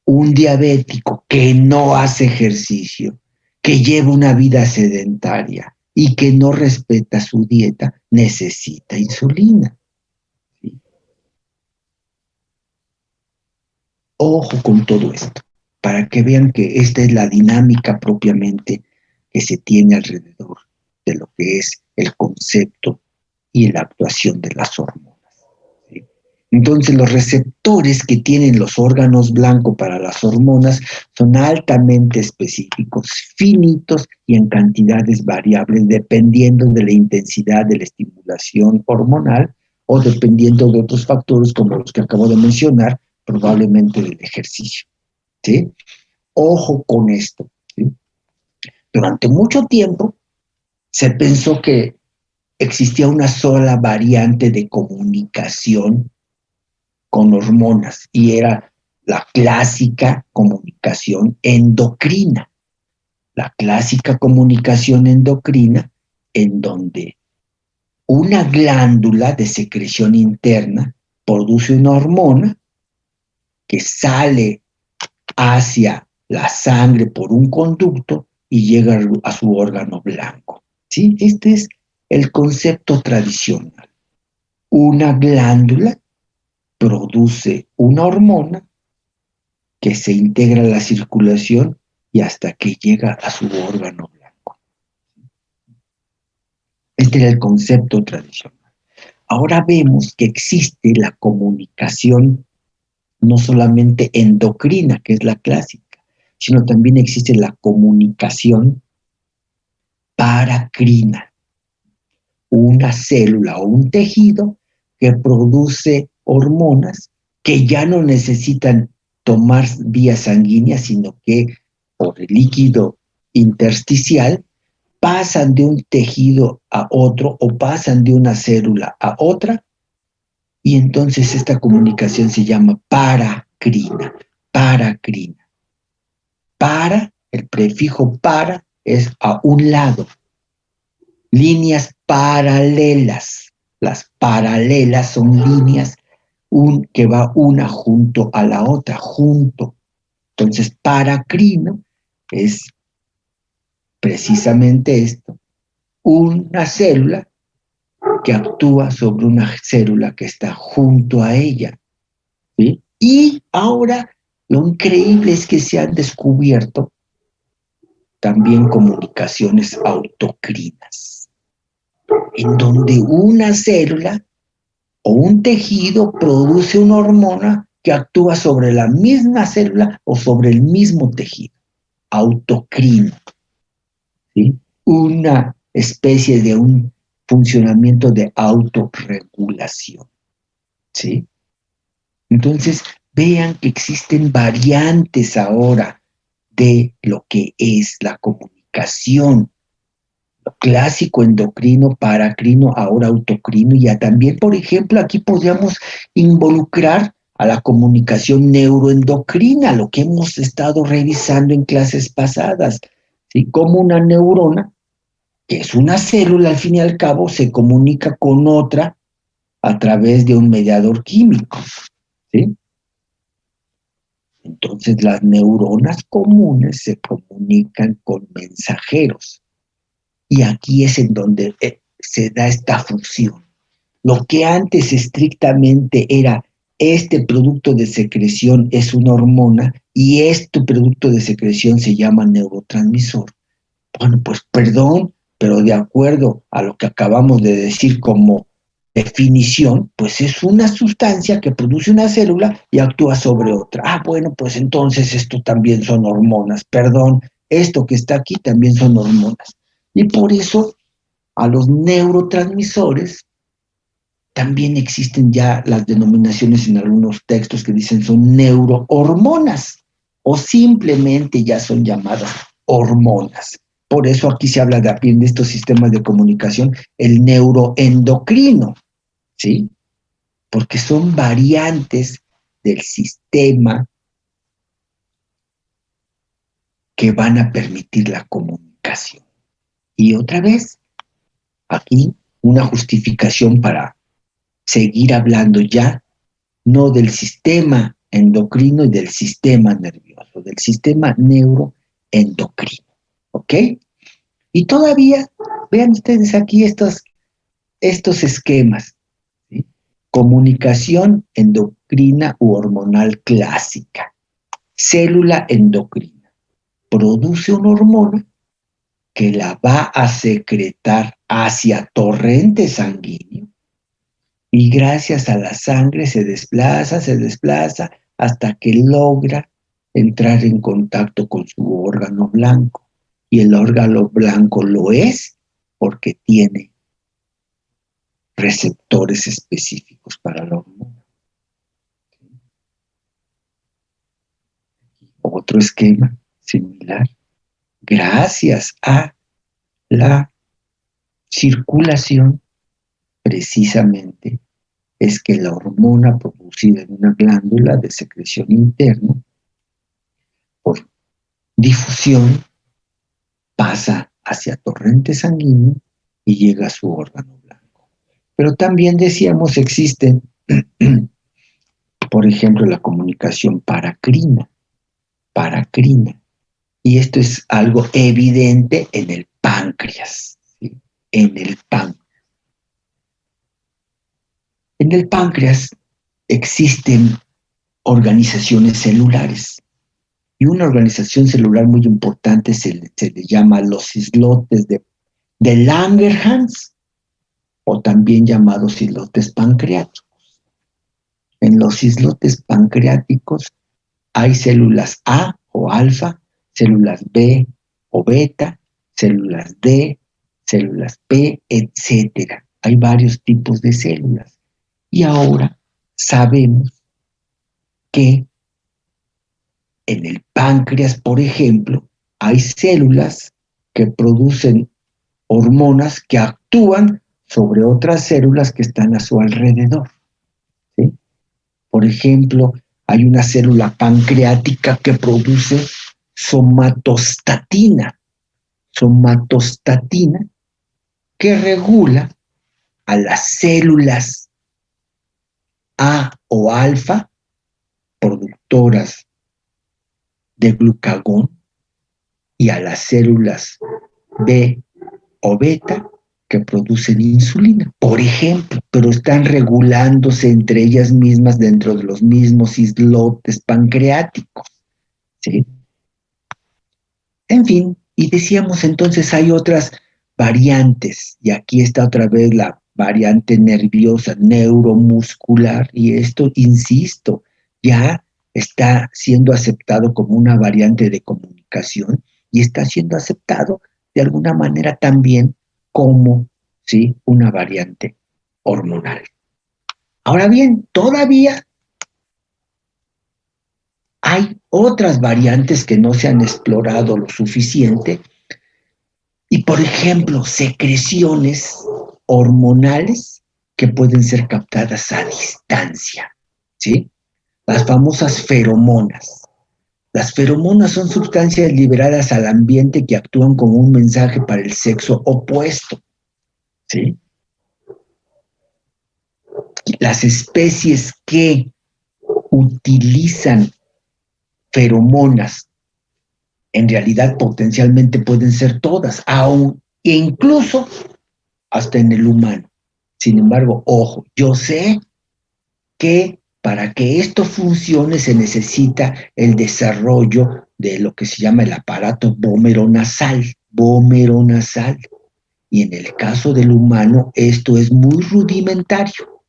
Un diabético que no hace ejercicio, que lleva una vida sedentaria y que no respeta su dieta, necesita insulina, ¿sí? Ojo con todo esto, para que vean que esta es la dinámica propiamente que se tiene alrededor de lo que es el concepto y la actuación de las hormonas. Entonces, los receptores que tienen los órganos blancos para las hormonas son altamente específicos, finitos y en cantidades variables, dependiendo de la intensidad de la estimulación hormonal o dependiendo de otros factores como los que acabo de mencionar, probablemente del ejercicio. ¿Sí? Ojo con esto. ¿Sí? Durante mucho tiempo se pensó que existía una sola variante de comunicación con hormonas y era la clásica comunicación endocrina. La clásica comunicación endocrina en donde una glándula de secreción interna produce una hormona que sale hacia la sangre por un conducto y llega a su órgano blanco. ¿Sí? Este es el concepto tradicional. Una glándula produce una hormona que se integra a la circulación y hasta que llega a su órgano blanco. Este era el concepto tradicional. Ahora vemos que existe la comunicación no solamente endocrina, que es la clásica, sino también existe la comunicación paracrina, una célula o un tejido que produce hormonas que ya no necesitan tomar vía sanguínea, sino que por el líquido intersticial pasan de un tejido a otro o pasan de una célula a otra y entonces esta comunicación se llama paracrina, paracrina. Para, el prefijo para es a un lado, líneas paralelas. Las paralelas son líneas que va una junto a la otra, junto. Entonces, paracrino es precisamente esto, una célula que actúa sobre una célula que está junto a ella. ¿Sí? Y ahora lo increíble es que se han descubierto también comunicaciones autocrinas, en donde una célula o un tejido produce una hormona que actúa sobre la misma célula o sobre el mismo tejido, autocrino. ¿Sí? Una especie de un funcionamiento de autorregulación. ¿Sí? Entonces, vean que existen variantes ahora de lo que es la comunicación. Clásico, endocrino, paracrino, ahora autocrino, y ya también, por ejemplo, aquí podríamos involucrar a la comunicación neuroendocrina, lo que hemos estado revisando en clases pasadas, ¿sí? Como una neurona, que es una célula al fin y al cabo, se comunica con otra a través de un mediador químico, ¿sí? Entonces las neuronas comunes se comunican con mensajeros. Y aquí es en donde se da esta fusión. Lo que antes estrictamente era este producto de secreción es una hormona y este producto de secreción se llama neurotransmisor. Bueno, pues perdón, pero de acuerdo a lo que acabamos de decir como definición, pues es una sustancia que produce una célula y actúa sobre otra. Ah, bueno, pues entonces esto también son hormonas. Perdón, esto que está aquí también son hormonas. Y por eso a los neurotransmisores también existen ya las denominaciones en algunos textos que dicen son neurohormonas o simplemente ya son llamadas hormonas. Por eso aquí se habla de estos sistemas de comunicación, el neuroendocrino, ¿sí? Porque son variantes del sistema que van a permitir la comunicación. Y otra vez, aquí una justificación para seguir hablando ya, no del sistema endocrino y del sistema nervioso, del sistema neuroendocrino. ¿Ok? Y todavía, vean ustedes aquí estos esquemas. ¿Sí? Comunicación endocrina u hormonal clásica. Célula endocrina. Produce una hormona que la va a secretar hacia torrente sanguíneo y gracias a la sangre se desplaza hasta que logra entrar en contacto con su órgano blanco. Y el órgano blanco lo es porque tiene receptores específicos para la hormona. Otro esquema similar. Gracias a la circulación, precisamente, es que la hormona producida en una glándula de secreción interna, por difusión, pasa hacia torrente sanguíneo y llega a su órgano blanco. Pero también decíamos existen, por ejemplo, la comunicación paracrina, y esto es algo evidente en el páncreas, ¿sí? En el páncreas. En el páncreas existen organizaciones celulares. Y una organización celular muy importante se le llama los islotes de Langerhans, o también llamados islotes pancreáticos. En los islotes pancreáticos hay células A o alfa, células B o beta, células D, células P, etc. Hay varios tipos de células. Y ahora sabemos que en el páncreas, por ejemplo, hay células que producen hormonas que actúan sobre otras células que están a su alrededor, ¿sí? Por ejemplo, hay una célula pancreática que produce somatostatina, que regula a las células A o alfa, productoras de glucagón, y a las células B o beta que producen insulina, por ejemplo, pero están regulándose entre ellas mismas dentro de los mismos islotes pancreáticos, ¿sí? En fin, y decíamos entonces hay otras variantes, y aquí está otra vez la variante nerviosa, neuromuscular, y esto, insisto, ya está siendo aceptado como una variante de comunicación y está siendo aceptado de alguna manera también como, ¿sí?, una variante hormonal. Ahora bien, todavía hay otras variantes que no se han explorado lo suficiente y, por ejemplo, secreciones hormonales que pueden ser captadas a distancia, ¿sí? Las famosas feromonas. Las feromonas son sustancias liberadas al ambiente que actúan como un mensaje para el sexo opuesto, ¿sí? Las especies que utilizan feromonas en realidad potencialmente pueden ser todas, aún e incluso hasta en el humano. Sin embargo, ojo, yo sé que para que esto funcione se necesita el desarrollo de lo que se llama el aparato vomeronasal. Y en el caso del humano esto es muy rudimentario.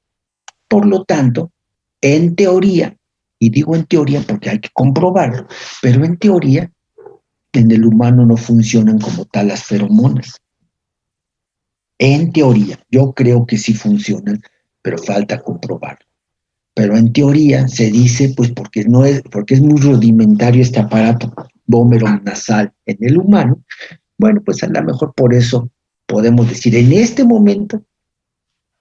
Por lo tanto, en teoría, y digo en teoría porque hay que comprobarlo, pero en teoría, en el humano no funcionan como tal las feromonas. En teoría, yo creo que sí funcionan, pero falta comprobarlo. Pero en teoría se dice, pues porque es muy rudimentario este aparato vomeronasal en el humano, bueno, pues a lo mejor por eso podemos decir en este momento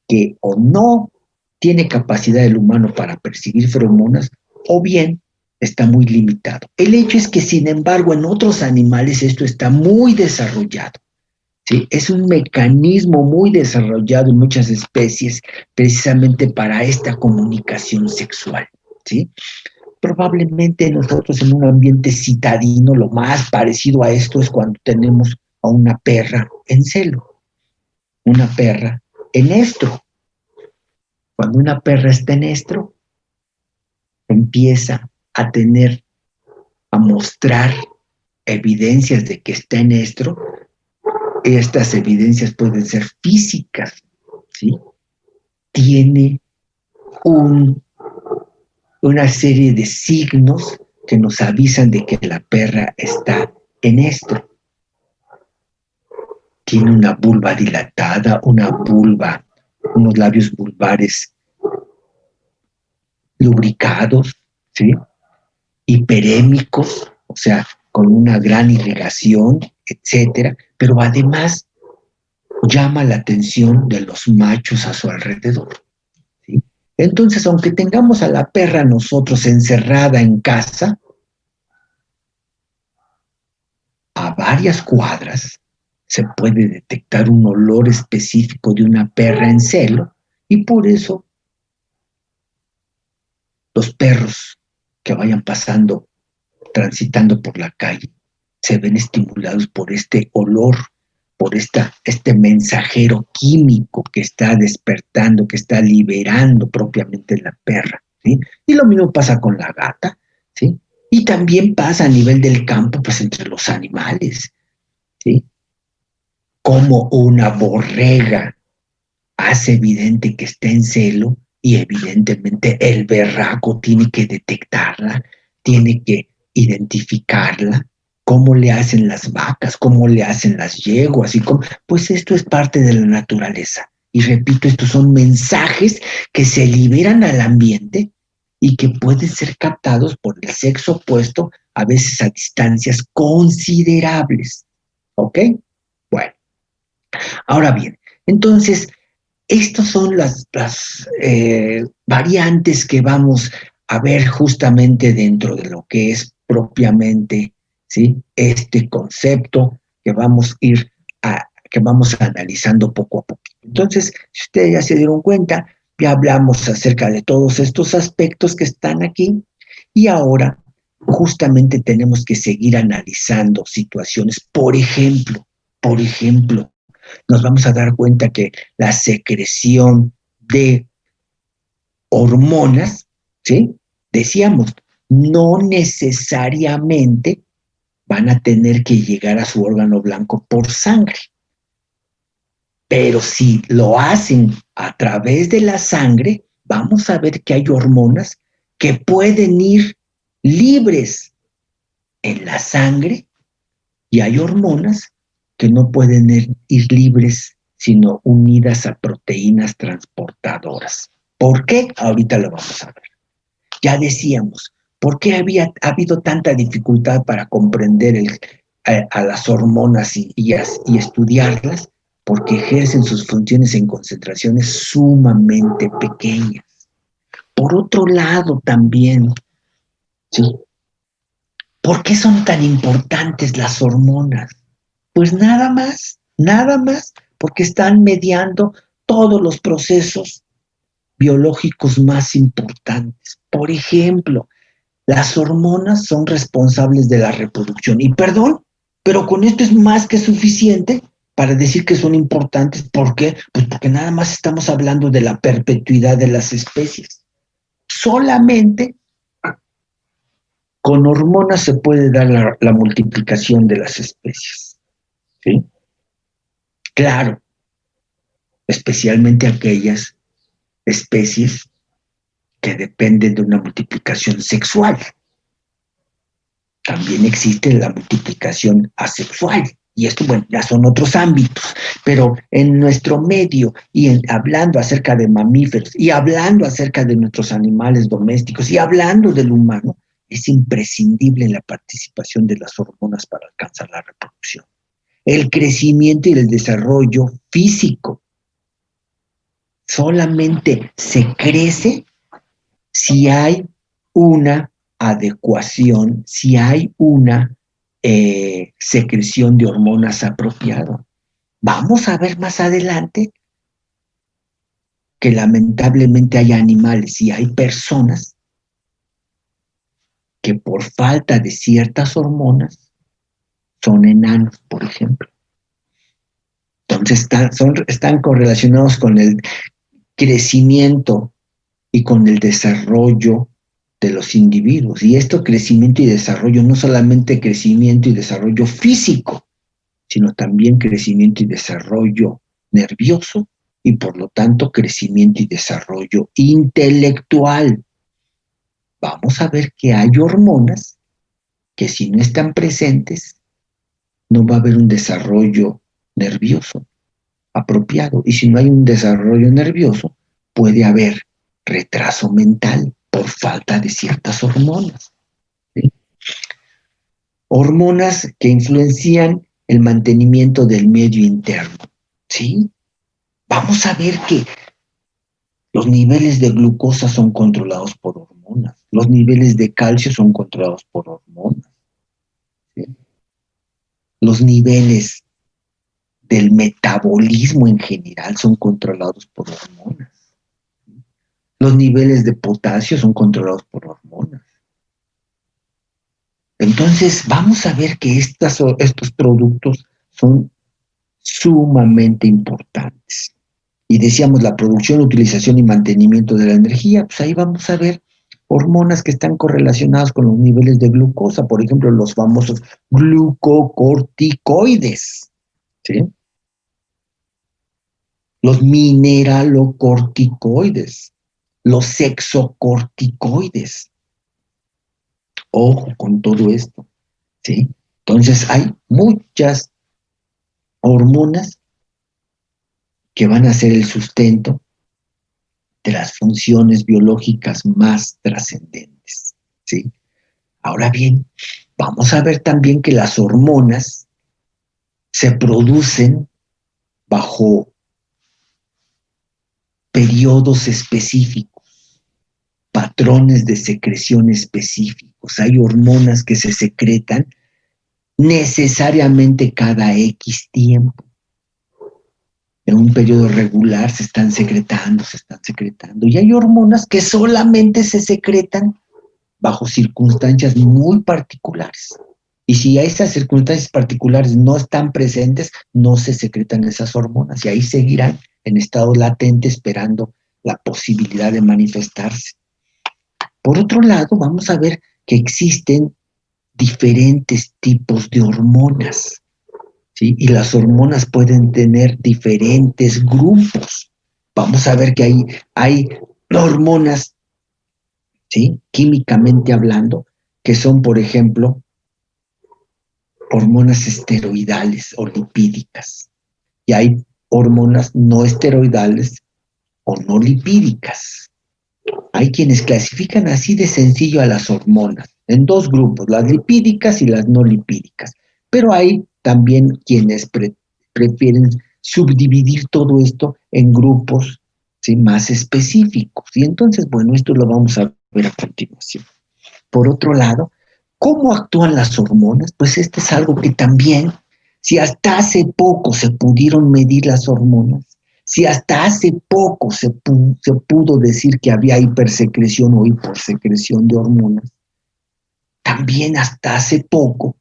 que o no tiene capacidad el humano para percibir feromonas, o bien está muy limitado. El hecho es que, sin embargo, en otros animales esto está muy desarrollado, ¿sí? Es un mecanismo muy desarrollado en muchas especies precisamente para esta comunicación sexual, ¿sí? Probablemente nosotros en un ambiente citadino lo más parecido a esto es cuando tenemos a una perra en celo, una perra en estro. Cuando una perra está en estro, empieza a mostrar evidencias de que está en estro. Estas evidencias pueden ser físicas, ¿sí? tiene una serie de signos que nos avisan de que la perra está en esto. Tiene una vulva dilatada, unos labios vulvares lubricados, ¿sí? Hiperémicos, o sea, con una gran irrigación, etcétera, pero además llama la atención de los machos a su alrededor, ¿sí? Entonces, aunque tengamos a la perra nosotros encerrada en casa, a varias cuadras se puede detectar un olor específico de una perra en celo, y por eso los perros que vayan pasando, transitando por la calle, se ven estimulados por este olor, por este mensajero químico que está despertando, que está liberando propiamente la perra, ¿sí? Y lo mismo pasa con la gata, ¿sí? Y también pasa a nivel del campo, pues entre los animales, ¿sí? Como una borrega hace evidente que está en celo, y evidentemente el berraco tiene que detectarla, tiene que identificarla. ¿Cómo le hacen las vacas? ¿Cómo le hacen las yeguas? Pues esto es parte de la naturaleza. Y repito, estos son mensajes que se liberan al ambiente y que pueden ser captados por el sexo opuesto, a veces a distancias considerables. ¿Ok? Bueno, ahora bien, entonces, estas son las variantes que vamos a ver justamente dentro de lo que es propiamente, ¿sí?, este concepto que vamos analizando poco a poco. Entonces, si ustedes ya se dieron cuenta, ya hablamos acerca de todos estos aspectos que están aquí, y ahora justamente tenemos que seguir analizando situaciones. Por ejemplo, nos vamos a dar cuenta que la secreción de hormonas, ¿sí? Decíamos, no necesariamente van a tener que llegar a su órgano blanco por sangre, pero si lo hacen a través de la sangre, vamos a ver que hay hormonas que pueden ir libres en la sangre, y hay hormonas que no pueden ir libres, sino unidas a proteínas transportadoras. ¿Por qué? Ahorita lo vamos a ver. Ya decíamos, ¿por qué ha habido tanta dificultad para comprender a las hormonas y estudiarlas? Porque ejercen sus funciones en concentraciones sumamente pequeñas. Por otro lado también, ¿sí?, ¿por qué son tan importantes las hormonas? Pues nada más, porque están mediando todos los procesos biológicos más importantes. Por ejemplo, las hormonas son responsables de la reproducción. Y perdón, pero con esto es más que suficiente para decir que son importantes. ¿Por qué? Pues porque nada más estamos hablando de la perpetuidad de las especies. Solamente con hormonas se puede dar la multiplicación de las especies, ¿sí? Claro, especialmente aquellas especies que dependen de una multiplicación sexual. También existe la multiplicación asexual, y esto, bueno, ya son otros ámbitos, pero en nuestro medio, hablando acerca de mamíferos, y hablando acerca de nuestros animales domésticos, y hablando del humano, es imprescindible la participación de las hormonas para alcanzar la reproducción. El crecimiento y el desarrollo físico solamente se crece si hay una adecuación, si hay una secreción de hormonas apropiada. Vamos a ver más adelante que lamentablemente hay animales y hay personas que por falta de ciertas hormonas son enanos, por ejemplo. Entonces están correlacionados con el crecimiento y con el desarrollo de los individuos. Y esto, crecimiento y desarrollo, no solamente crecimiento y desarrollo físico, sino también crecimiento y desarrollo nervioso y por lo tanto crecimiento y desarrollo intelectual. Vamos a ver que hay hormonas que si no están presentes, no va a haber un desarrollo nervioso apropiado. Y si no hay un desarrollo nervioso, puede haber retraso mental por falta de ciertas hormonas. ¿Sí? Hormonas que influencian el mantenimiento del medio interno. ¿Sí? Vamos a ver que los niveles de glucosa son controlados por hormonas. Los niveles de calcio son controlados por hormonas. ¿Sí? Los niveles del metabolismo en general son controlados por hormonas. Los niveles de potasio son controlados por hormonas. Entonces, vamos a ver que estos productos son sumamente importantes. Y decíamos la producción, utilización y mantenimiento de la energía, pues ahí vamos a ver hormonas que están correlacionadas con los niveles de glucosa, por ejemplo, los famosos glucocorticoides, ¿sí? Los mineralocorticoides, los sexocorticoides. Ojo con todo esto, ¿sí? Entonces hay muchas hormonas que van a ser el sustento de las funciones biológicas más trascendentes, ¿sí? Ahora bien, vamos a ver también que las hormonas se producen bajo periodos específicos, patrones de secreción específicos. Hay hormonas que se secretan necesariamente cada X tiempo. En un periodo regular se están secretando. Y hay hormonas que solamente se secretan bajo circunstancias muy particulares. Y si esas circunstancias particulares no están presentes, no se secretan esas hormonas y ahí seguirán en estado latente esperando la posibilidad de manifestarse. Por otro lado, vamos a ver que existen diferentes tipos de hormonas, ¿sí? Y las hormonas pueden tener diferentes grupos. Vamos a ver que hay hormonas, ¿sí? Químicamente hablando, que son, por ejemplo, hormonas esteroidales o lipídicas. Y hay hormonas no esteroidales o no lipídicas. Hay quienes clasifican así de sencillo a las hormonas, en dos grupos, las lipídicas y las no lipídicas. Pero hay también quienes prefieren subdividir todo esto en grupos, ¿sí?, más específicos. Y entonces, bueno, esto lo vamos a ver a continuación. Por otro lado, ¿cómo actúan las hormonas? Pues este es algo que también, si hasta hace poco se pudieron medir las hormonas, si hasta hace poco se pudo decir que había hipersecreción o hiposecreción de hormonas, también hasta hace poco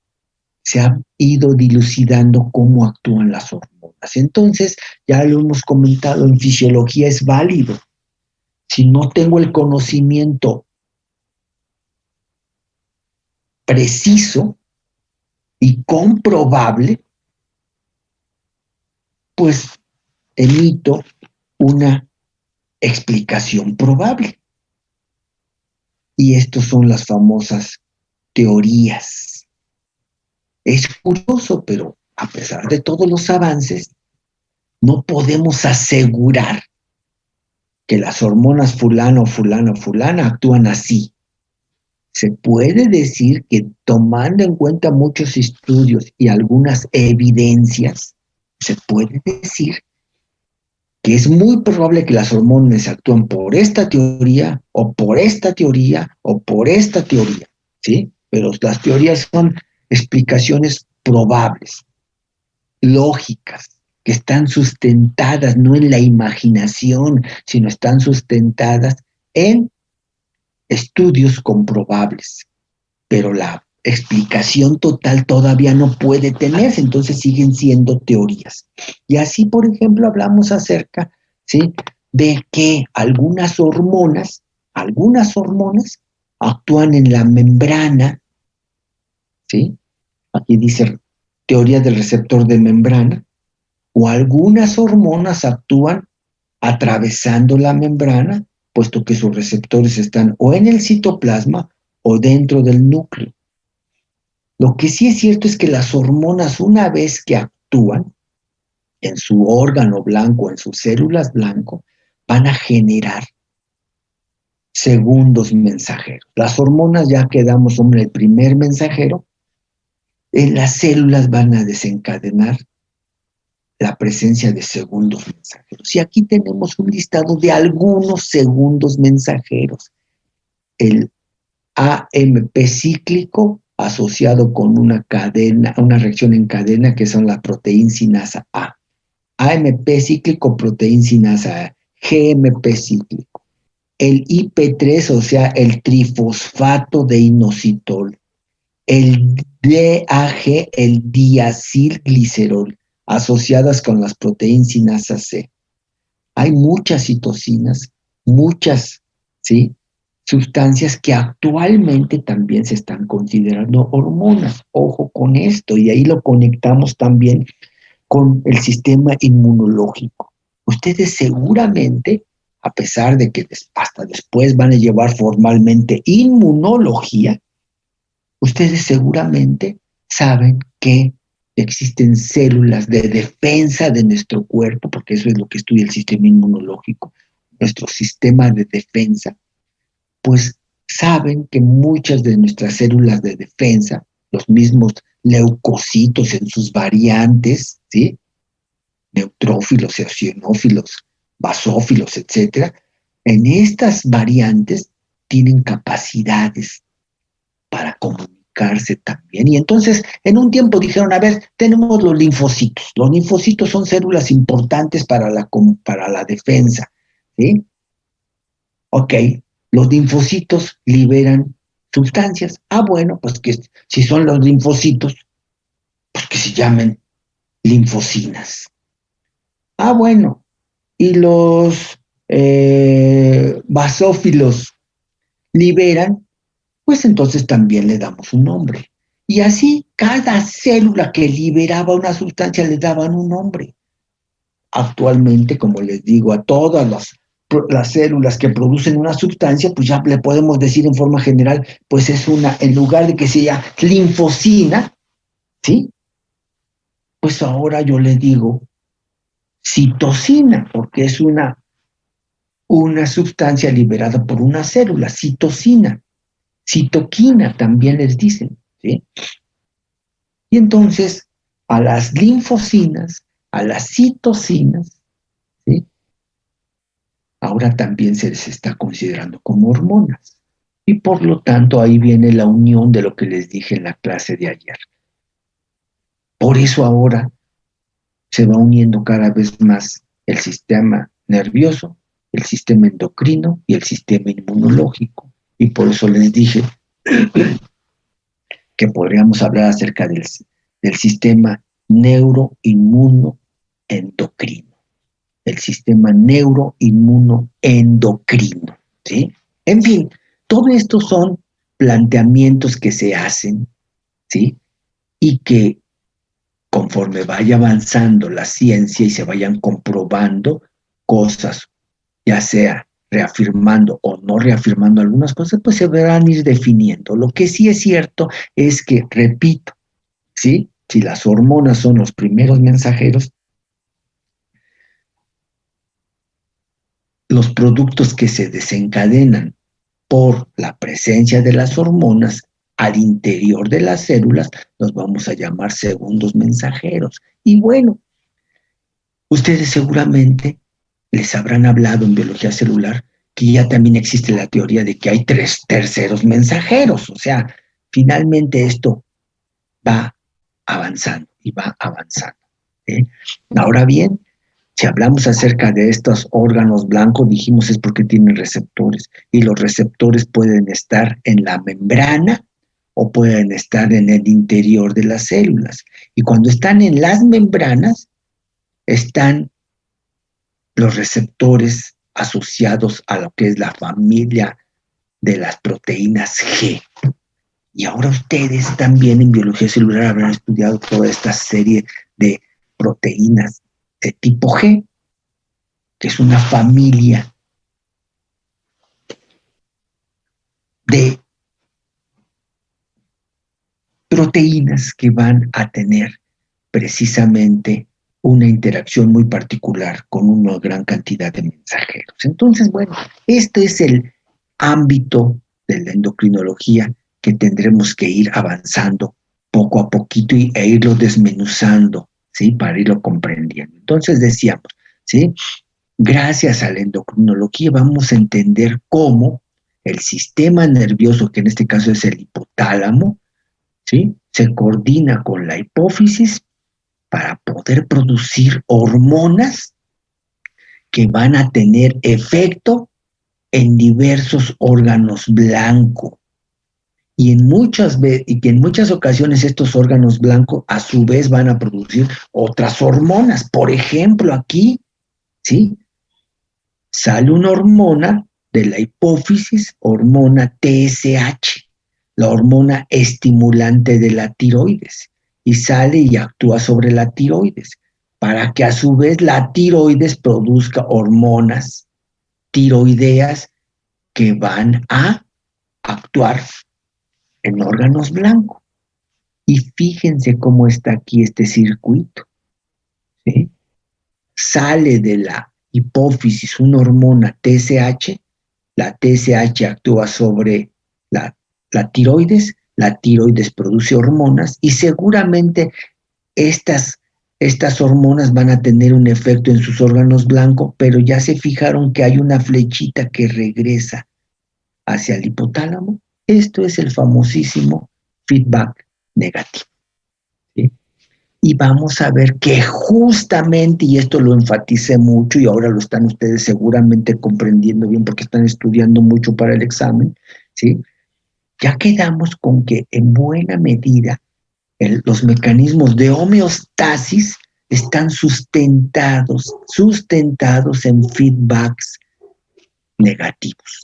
se ha ido dilucidando cómo actúan las hormonas. Entonces, ya lo hemos comentado, en fisiología es válido. Si no tengo el conocimiento preciso y comprobable, pues emito una explicación probable. Y estas son las famosas teorías. Es curioso, pero a pesar de todos los avances, no podemos asegurar que las hormonas fulano, fulano, fulana actúan así. Se puede decir que tomando en cuenta muchos estudios y algunas evidencias, se puede decir que es muy probable que las hormonas actúan por esta teoría, o por esta teoría, o por esta teoría, ¿sí? Pero las teorías son explicaciones probables, lógicas, que están sustentadas no en la imaginación, sino están sustentadas en estudios comprobables. Pero la explicación total todavía no puede tenerse, entonces siguen siendo teorías. Y así, por ejemplo, hablamos acerca, ¿sí?, de que algunas hormonas actúan en la membrana, ¿sí? Aquí dice teoría del receptor de membrana, o algunas hormonas actúan atravesando la membrana, puesto que sus receptores están o en el citoplasma o dentro del núcleo. Lo que sí es cierto es que las hormonas, una vez que actúan en su órgano blanco, en sus células blanco, van a generar segundos mensajeros. Las hormonas, ya quedamos en el primer mensajero, en las células van a desencadenar la presencia de segundos mensajeros. Y aquí tenemos un listado de algunos segundos mensajeros. El AMP cíclico asociado con una cadena, una reacción en cadena que son la proteína sinasa A. AMP cíclico, proteína sinasa A. GMP cíclico. El IP3, o sea, el trifosfato de inositol. El DAG, el diacilglicerol, asociadas con las proteínas sinasa C. Hay muchas citocinas, muchas, ¿sí?, sustancias que actualmente también se están considerando hormonas. Ojo con esto, y ahí lo conectamos también con el sistema inmunológico. Ustedes seguramente, a pesar de que hasta después van a llevar formalmente inmunología, ustedes seguramente saben que existen células de defensa de nuestro cuerpo, porque eso es lo que estudia el sistema inmunológico, nuestro sistema de defensa, pues saben que muchas de nuestras células de defensa, los mismos leucocitos en sus variantes, ¿sí?, neutrófilos, eosinófilos, basófilos, etcétera, en estas variantes tienen capacidades para comunicarse también. Y entonces, en un tiempo dijeron, a ver, tenemos los linfocitos. Los linfocitos son células importantes para la defensa, ¿sí? Ok, los linfocitos liberan sustancias. Ah, bueno, pues que si son los linfocitos, pues que se llamen linfocinas. Ah, bueno, y los basófilos liberan, pues entonces también le damos un nombre. Y así, cada célula que liberaba una sustancia le daban un nombre. Actualmente, como les digo, a todas las células que producen una sustancia, pues ya le podemos decir en forma general, pues es una, en lugar de que sea linfocina, ¿sí?, pues ahora yo le digo citocina, porque es una sustancia liberada por una célula, citocina. Citoquina también les dicen, ¿sí? Y entonces, a las linfocinas, a las citocinas, ¿sí?, ahora también se les está considerando como hormonas. Y por lo tanto, ahí viene la unión de lo que les dije en la clase de ayer. Por eso ahora se va uniendo cada vez más el sistema nervioso, el sistema endocrino y el sistema inmunológico. Y por eso les dije que podríamos hablar acerca del sistema neuroinmunoendocrino. El sistema neuroinmunoendocrino, ¿sí? En fin, todo esto son planteamientos que se hacen, ¿sí?, y que conforme vaya avanzando la ciencia y se vayan comprobando cosas, ya sea reafirmando o no reafirmando algunas cosas, pues se verán ir definiendo. Lo que sí es cierto es que, repito, ¿sí?, si las hormonas son los primeros mensajeros, los productos que se desencadenan por la presencia de las hormonas al interior de las células los vamos a llamar segundos mensajeros. Y bueno, ustedes seguramente les habrán hablado en biología celular que ya también existe la teoría de que hay 3 terceros mensajeros. O sea, finalmente esto va avanzando y va avanzando, ¿sí? Ahora bien, si hablamos acerca de estos órganos blancos, dijimos es porque tienen receptores, y los receptores pueden estar en la membrana o pueden estar en el interior de las células. Y cuando están en las membranas, están los receptores asociados a lo que es la familia de las proteínas G. Y ahora ustedes también en biología celular habrán estudiado toda esta serie de proteínas de tipo G. que es una familia de proteínas que van a tener precisamente una interacción muy particular con una gran cantidad de mensajeros. Entonces, bueno, este es el ámbito de la endocrinología que tendremos que ir avanzando poco a poquito e irlo desmenuzando, ¿sí? Para irlo comprendiendo. Entonces decíamos, ¿sí? Gracias a la endocrinología vamos a entender cómo el sistema nervioso, que en este caso es el hipotálamo, ¿sí? Se coordina con la hipófisis para poder producir hormonas que van a tener efecto en diversos órganos blancos. Y que en muchas ocasiones estos órganos blancos a su vez van a producir otras hormonas. Por ejemplo, aquí, ¿sí? Sale una hormona de la hipófisis, hormona TSH, la hormona estimulante de la tiroides, y sale y actúa sobre la tiroides, para que a su vez la tiroides produzca hormonas tiroideas que van a actuar en órganos blancos. Y fíjense cómo está aquí este circuito, ¿sí? Sale de la hipófisis una hormona TSH, la TSH actúa sobre la tiroides produce hormonas y seguramente estas hormonas van a tener un efecto en sus órganos blancos, pero ya se fijaron que hay una flechita que regresa hacia el hipotálamo. Esto es el famosísimo feedback negativo, ¿sí? Y vamos a ver que justamente, y esto lo enfaticé mucho y ahora lo están ustedes seguramente comprendiendo bien porque están estudiando mucho para el examen, ¿sí? Ya quedamos con que en buena medida los mecanismos de homeostasis están sustentados en feedbacks negativos.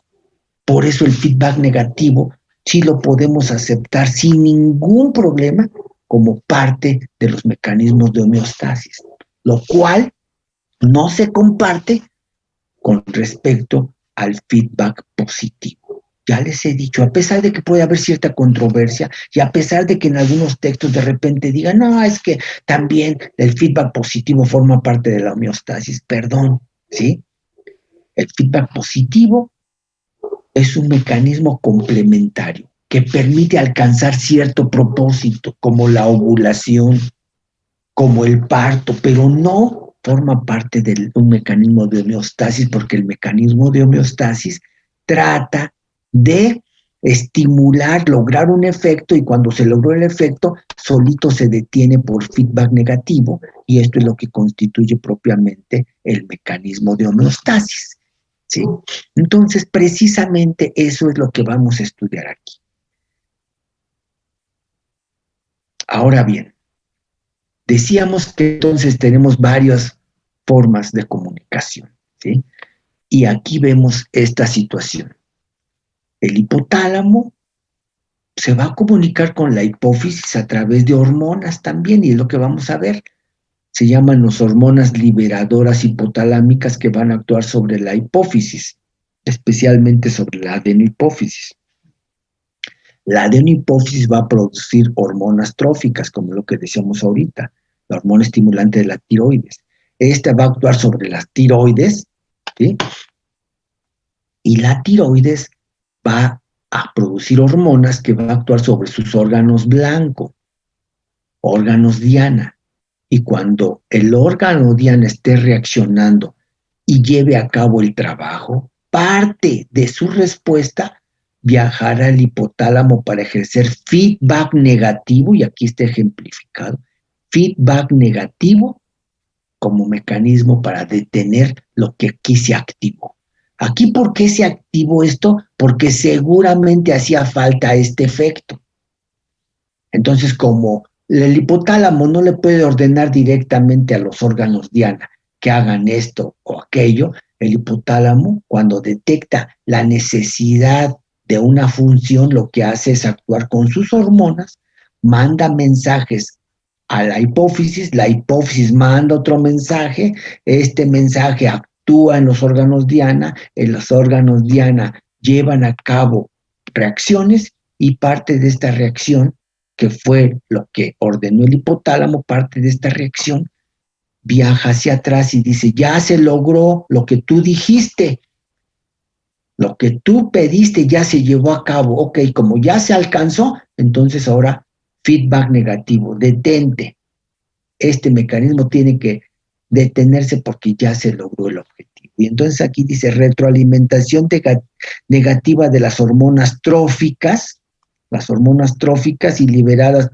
Por eso el feedback negativo sí lo podemos aceptar sin ningún problema como parte de los mecanismos de homeostasis, lo cual no se comparte con respecto al feedback positivo. Ya les he dicho, a pesar de que puede haber cierta controversia y a pesar de que en algunos textos de repente digan, no, es que también el feedback positivo forma parte de la homeostasis, perdón, ¿sí? El feedback positivo es un mecanismo complementario que permite alcanzar cierto propósito, como la ovulación, como el parto, pero no forma parte de un mecanismo de homeostasis, porque el mecanismo de homeostasis trata de estimular, lograr un efecto, y cuando se logró el efecto, solito se detiene por feedback negativo, y esto es lo que constituye propiamente el mecanismo de homeostasis, ¿sí? Entonces, precisamente eso es lo que vamos a estudiar aquí. Ahora bien, decíamos que entonces tenemos varias formas de comunicación, ¿sí? Y aquí vemos esta situación. El hipotálamo se va a comunicar con la hipófisis a través de hormonas también, y es lo que vamos a ver. Se llaman las hormonas liberadoras hipotalámicas que van a actuar sobre la hipófisis, especialmente sobre la adenohipófisis. La adenohipófisis va a producir hormonas tróficas, como lo que decíamos ahorita, la hormona estimulante de la tiroides. Esta va a actuar sobre las tiroides, ¿sí? Y la tiroides va a producir hormonas que van a actuar sobre sus órganos blancos, órganos diana. Y cuando el órgano diana esté reaccionando y lleve a cabo el trabajo, parte de su respuesta viajará al hipotálamo para ejercer feedback negativo, y aquí está ejemplificado, feedback negativo como mecanismo para detener lo que aquí se activó. Aquí, ¿por qué se activó esto? Porque seguramente hacía falta este efecto. Entonces, como el hipotálamo no le puede ordenar directamente a los órganos diana que hagan esto o aquello, el hipotálamo, cuando detecta la necesidad de una función, lo que hace es actuar con sus hormonas, manda mensajes a la hipófisis manda otro mensaje, este mensaje actúa en los órganos diana, en los órganos diana llevan a cabo reacciones y parte de esta reacción, que fue lo que ordenó el hipotálamo, parte de esta reacción viaja hacia atrás y dice, ya se logró lo que tú dijiste, lo que tú pediste ya se llevó a cabo. Ok, como ya se alcanzó, entonces ahora feedback negativo, detente. Este mecanismo tiene que detenerse porque ya se logró el objetivo. Y entonces aquí dice retroalimentación negativa de las hormonas tróficas y liberadas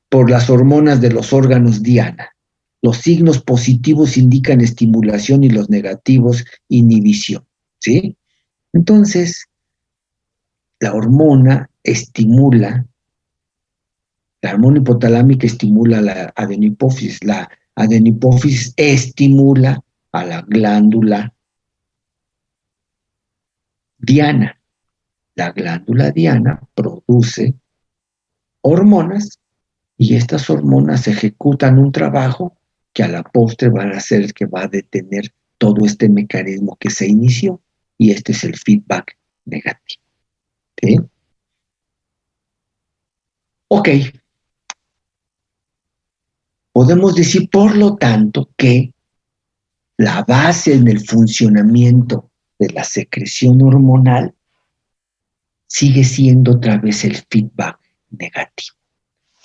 por las hormonas de los órganos diana. Los signos positivos indican estimulación y los negativos inhibición, ¿sí? Entonces, la hormona hipotalámica estimula la adenopófisis. La adenopófisis estimula a la glándula diana. La glándula diana produce hormonas y estas hormonas ejecutan un trabajo que a la postre van a ser el que va a detener todo este mecanismo que se inició, y este es el feedback negativo. ¿Sí? Ok. Podemos decir, por lo tanto, que la base en el funcionamiento de la secreción hormonal sigue siendo otra vez el feedback negativo.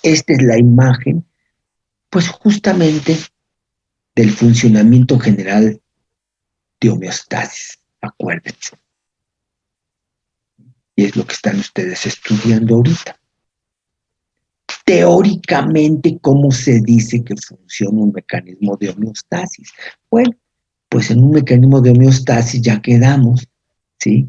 Esta es la imagen, pues justamente, del funcionamiento general de homeostasis, acuérdense. Y es lo que están ustedes estudiando ahorita. Teóricamente, ¿cómo se dice que funciona un mecanismo de homeostasis? Bueno, pues en un mecanismo de homeostasis ya quedamos, ¿sí?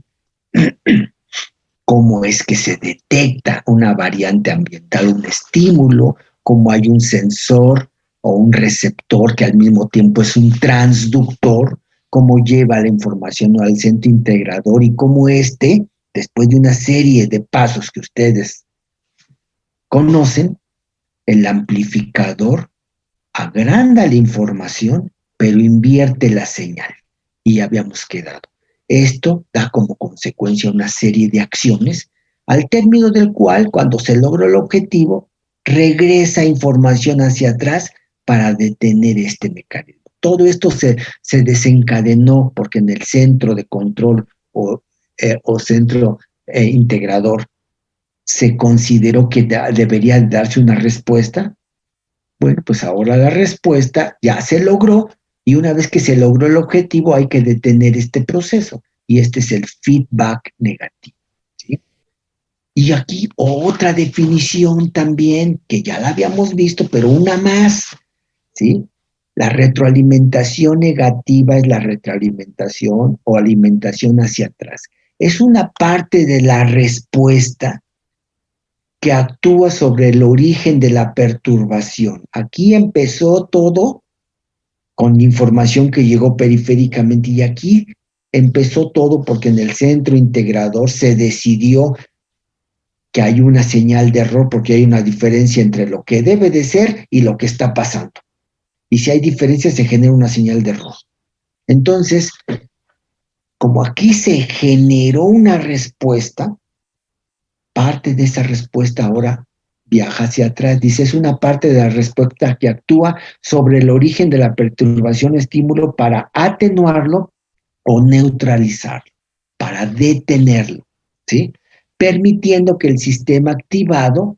Cómo es que se detecta una variante ambiental, un estímulo, cómo hay un sensor o un receptor que al mismo tiempo es un transductor, cómo lleva la información al centro integrador y cómo después de una serie de pasos que ustedes conocen, el amplificador agranda la información, pero invierte la señal. Y ya habíamos quedado. Esto da como consecuencia una serie de acciones, al término del cual, cuando se logra el objetivo, regresa información hacia atrás para detener este mecanismo. Todo esto se desencadenó porque en el centro de control o centro integrador se consideró que debería darse una respuesta. Bueno, pues ahora la respuesta ya se logró, y una vez que se logró el objetivo hay que detener este proceso, y este es el feedback negativo, ¿sí? Y aquí otra definición también, que ya la habíamos visto, pero una más, ¿sí? La retroalimentación negativa es la retroalimentación o alimentación hacia atrás. Es una parte de la respuesta que actúa sobre el origen de la perturbación. Aquí empezó todo con información que llegó periféricamente, y aquí empezó todo porque en el centro integrador se decidió que hay una señal de error porque hay una diferencia entre lo que debe de ser y lo que está pasando. Y si hay diferencias se genera una señal de error. Entonces, como aquí se generó una respuesta, parte de esa respuesta ahora viaja hacia atrás. Dice, es una parte de la respuesta que actúa sobre el origen de la perturbación estímulo para atenuarlo o neutralizarlo, para detenerlo, ¿sí? Permitiendo que el sistema activado,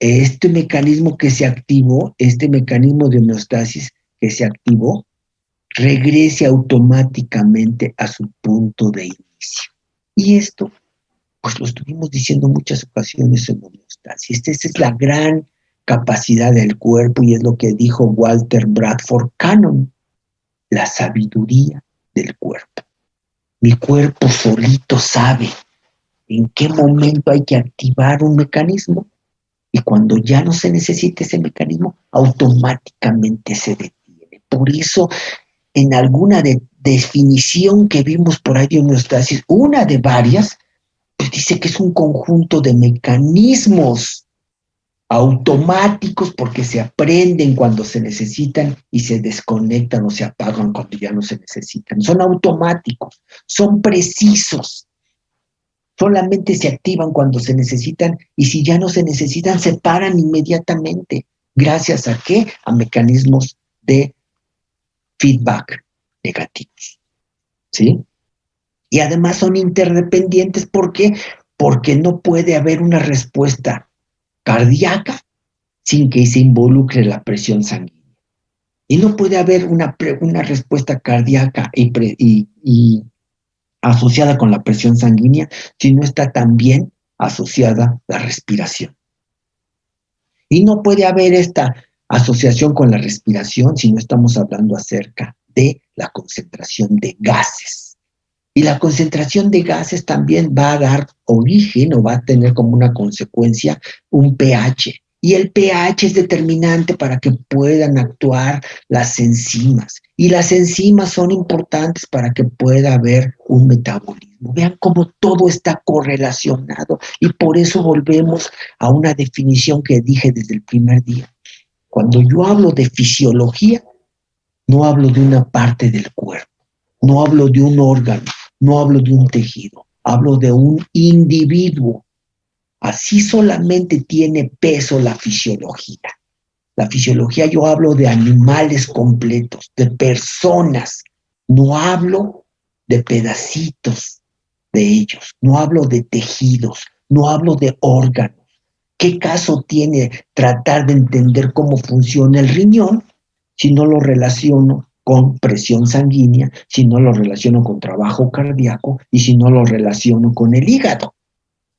este mecanismo que se activó, este mecanismo de homeostasis que se activó, regrese automáticamente a su punto de inicio. Y esto, pues lo estuvimos diciendo muchas ocasiones en homeostasis. Esta es la gran capacidad del cuerpo, y es lo que dijo Walter Bradford Cannon, la sabiduría del cuerpo. Mi cuerpo solito sabe en qué momento hay que activar un mecanismo, y cuando ya no se necesita ese mecanismo, automáticamente se detiene. Por eso, en alguna definición que vimos por ahí de homeostasis, una de varias, pues dice que es un conjunto de mecanismos automáticos porque se aprenden cuando se necesitan y se desconectan o se apagan cuando ya no se necesitan. Son automáticos, son precisos, solamente se activan cuando se necesitan y si ya no se necesitan se paran inmediatamente. ¿Gracias a qué? A mecanismos de feedback negativos, ¿sí? Y además son interdependientes, ¿por qué? Porque no puede haber una respuesta cardíaca sin que se involucre la presión sanguínea. Y no puede haber una respuesta cardíaca y asociada con la presión sanguínea si no está también asociada la respiración. Y no puede haber esta asociación con la respiración si no estamos hablando acerca de la concentración de gases. Y la concentración de gases también va a dar origen o va a tener como una consecuencia un pH. Y el pH es determinante para que puedan actuar las enzimas. Y las enzimas son importantes para que pueda haber un metabolismo. Vean cómo todo está correlacionado. Y por eso volvemos a una definición que dije desde el primer día. Cuando yo hablo de fisiología, no hablo de una parte del cuerpo, no hablo de un órgano, no hablo de un tejido, hablo de un individuo. Así solamente tiene peso la fisiología. La fisiología, yo hablo de animales completos, de personas. No hablo de pedacitos de ellos, no hablo de tejidos, no hablo de órganos. ¿Qué caso tiene tratar de entender cómo funciona el riñón si no lo relaciono con presión sanguínea, si no lo relaciono con trabajo cardíaco y si no lo relaciono con el hígado?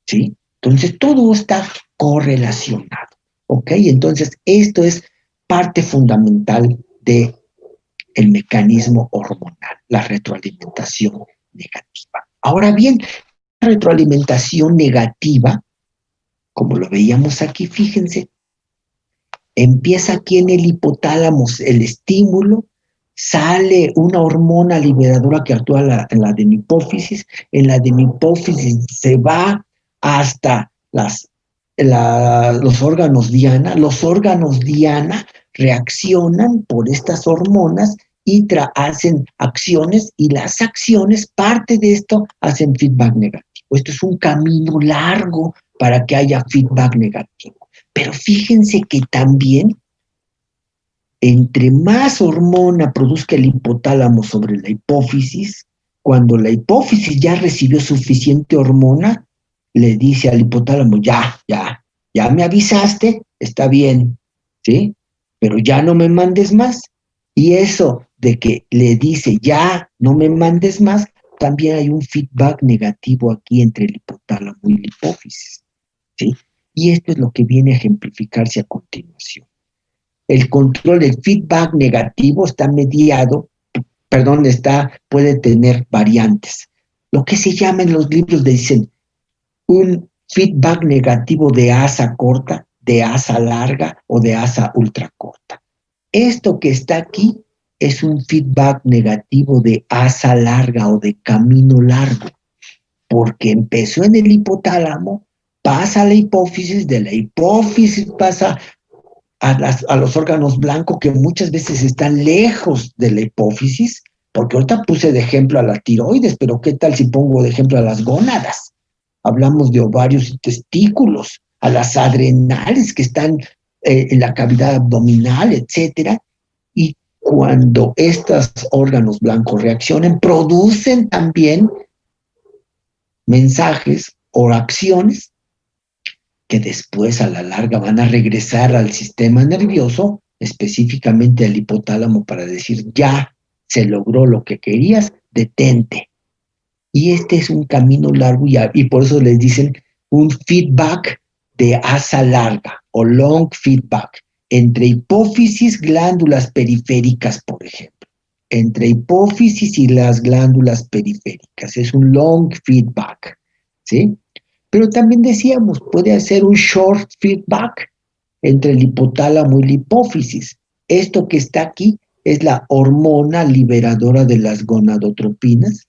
¿Sí? Entonces todo está correlacionado. ¿Ok? Entonces esto es parte fundamental del mecanismo hormonal, la retroalimentación negativa. Ahora bien, la retroalimentación negativa, como lo veíamos aquí, fíjense, empieza aquí en el hipotálamo el estímulo, sale una hormona liberadora que actúa en la adenohipófisis, en la adenohipófisis se va hasta los órganos diana. Los órganos diana reaccionan por estas hormonas y hacen acciones, y las acciones, parte de esto, hacen feedback negativo. Esto es un camino largo para que haya feedback negativo. Pero fíjense que también, entre más hormona produzca el hipotálamo sobre la hipófisis, cuando la hipófisis ya recibió suficiente hormona, le dice al hipotálamo, ya me avisaste, está bien, ¿sí? Pero ya no me mandes más. Y eso de que le dice, ya no me mandes más, también hay un feedback negativo aquí entre el hipotálamo y la hipófisis, ¿sí? Y esto es lo que viene a ejemplificarse a continuación. El control del feedback negativo está mediado, puede tener variantes. Lo que se llama en los libros dicen un feedback negativo de asa corta, de asa larga o de asa ultracorta. Esto que está aquí es un feedback negativo de asa larga o de camino largo, porque empezó en el hipotálamo, pasa a la hipófisis, de la hipófisis pasa a los órganos blancos que muchas veces están lejos de la hipófisis, porque ahorita puse de ejemplo a la tiroides, pero ¿qué tal si pongo de ejemplo a las gónadas? Hablamos de ovarios y testículos, a las adrenales que están en la cavidad abdominal, etcétera, y cuando estos órganos blancos reaccionan, producen también mensajes o acciones que después a la larga van a regresar al sistema nervioso, específicamente al hipotálamo, para decir, ya se logró lo que querías, detente. Y este es un camino largo y por eso les dicen un feedback de asa larga o long feedback entre hipófisis, glándulas periféricas, por ejemplo. Entre hipófisis y las glándulas periféricas. Es un long feedback, ¿sí? Pero también decíamos, puede hacer un short feedback entre el hipotálamo y la hipófisis. Esto que está aquí es la hormona liberadora de las gonadotropinas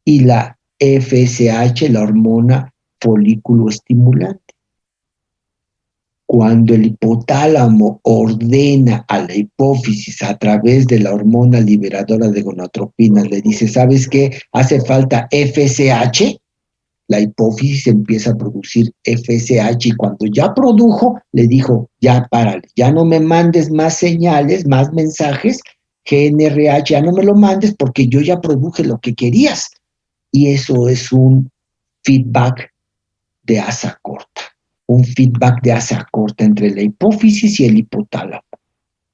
y la FSH, la hormona folículo estimulante. Cuando el hipotálamo ordena a la hipófisis a través de la hormona liberadora de gonadotropina, le dice, ¿sabes qué? Hace falta FSH, la hipófisis empieza a producir FSH y cuando ya produjo, le dijo, ya párale, ya no me mandes más señales, más mensajes, GNRH, ya no me lo mandes porque yo ya produje lo que querías. Y eso es un feedback de asa corta, un feedback de asa corta entre la hipófisis y el hipotálamo,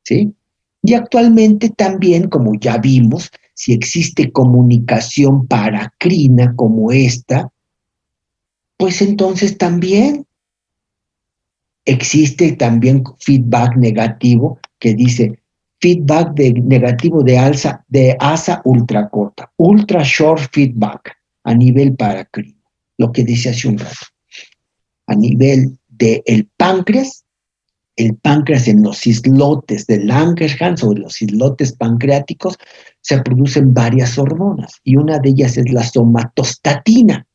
¿sí? Y actualmente también, como ya vimos, si existe comunicación paracrina como esta, pues entonces también existe también feedback negativo que dice feedback negativo de asa ultracorta, ultra short feedback a nivel paracrino, lo que dice hace un rato. A nivel del páncreas, el páncreas en los islotes de Langerhans o los islotes pancreáticos se producen varias hormonas y una de ellas es la somatostatina,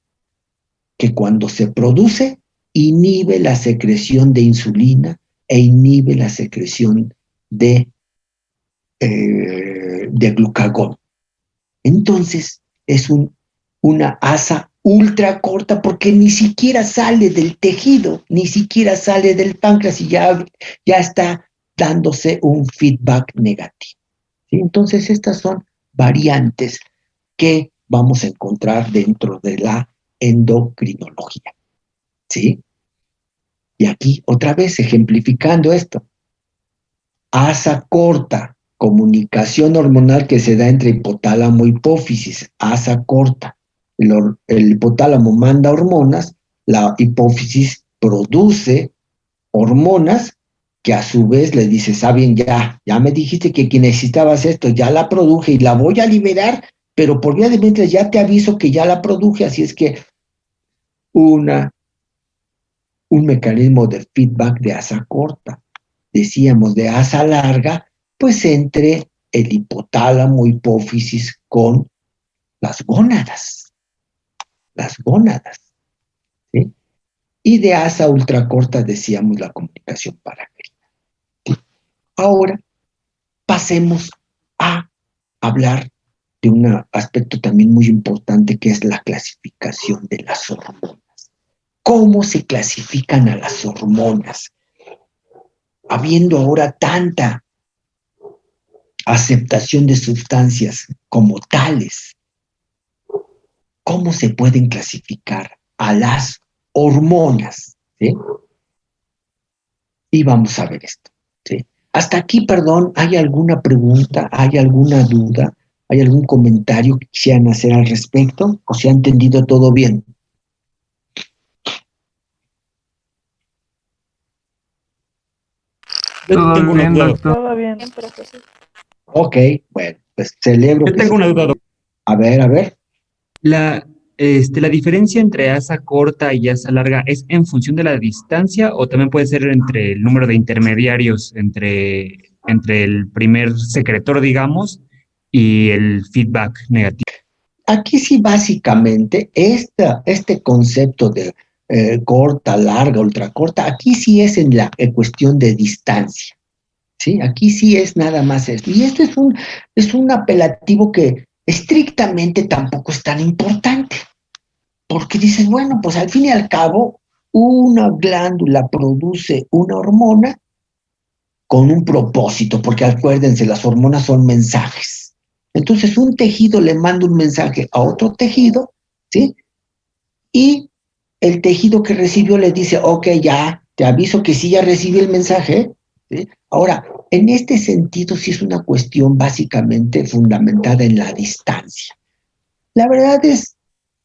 que cuando se produce inhibe la secreción de insulina e inhibe la secreción de glucagón. Entonces es una asa ultra corta porque ni siquiera sale del tejido, ni siquiera sale del páncreas y ya está dándose un feedback negativo. ¿Sí? Entonces estas son variantes que vamos a encontrar dentro de la endocrinología. ¿Sí? Y aquí otra vez ejemplificando esto. Asa corta, comunicación hormonal que se da entre hipotálamo y hipófisis, asa corta. El hipotálamo manda hormonas, la hipófisis produce hormonas que a su vez le dice, saben, ya me dijiste que necesitabas esto, ya la produje y la voy a liberar, pero por vía de mientras ya te aviso que ya la produje, así es que un mecanismo de feedback de asa corta. Decíamos de asa larga, pues entre el hipotálamo, hipófisis con las gónadas, ¿sí? Y de asa ultracorta decíamos la comunicación paracrina. Ahora pasemos a hablar de un aspecto también muy importante que es la clasificación de las hormonas. ¿Cómo se clasifican a las hormonas? Habiendo ahora tanta aceptación de sustancias como tales, ¿cómo se pueden clasificar a las hormonas? ¿Sí? Y vamos a ver esto. ¿Sí? Hasta aquí, perdón, ¿hay alguna pregunta? ¿Hay alguna duda? ¿Hay algún comentario que quisieran hacer al respecto? ¿O se ha entendido todo bien? Yo tengo una duda. Todo bien, profesor. Ok, bueno, pues celebro Yo que tengo una duda. A ver. La, la diferencia entre asa corta y asa larga es en función de la distancia o también puede ser entre el número de intermediarios entre el primer secretor, digamos, y el feedback negativo. Aquí sí básicamente este concepto de corta, larga, ultracorta, aquí sí es en la cuestión de distancia. ¿Sí? Aquí sí es nada más esto. Y esto es un apelativo que estrictamente tampoco es tan importante, porque dices, bueno, pues al fin y al cabo, una glándula produce una hormona con un propósito, porque acuérdense, las hormonas son mensajes. Entonces, un tejido le manda un mensaje a otro tejido, ¿sí? Y el tejido que recibió le dice, ok, ya, te aviso que sí, ya recibí el mensaje, ¿sí? Ahora, en este sentido, sí es una cuestión básicamente fundamentada en la distancia. La verdad es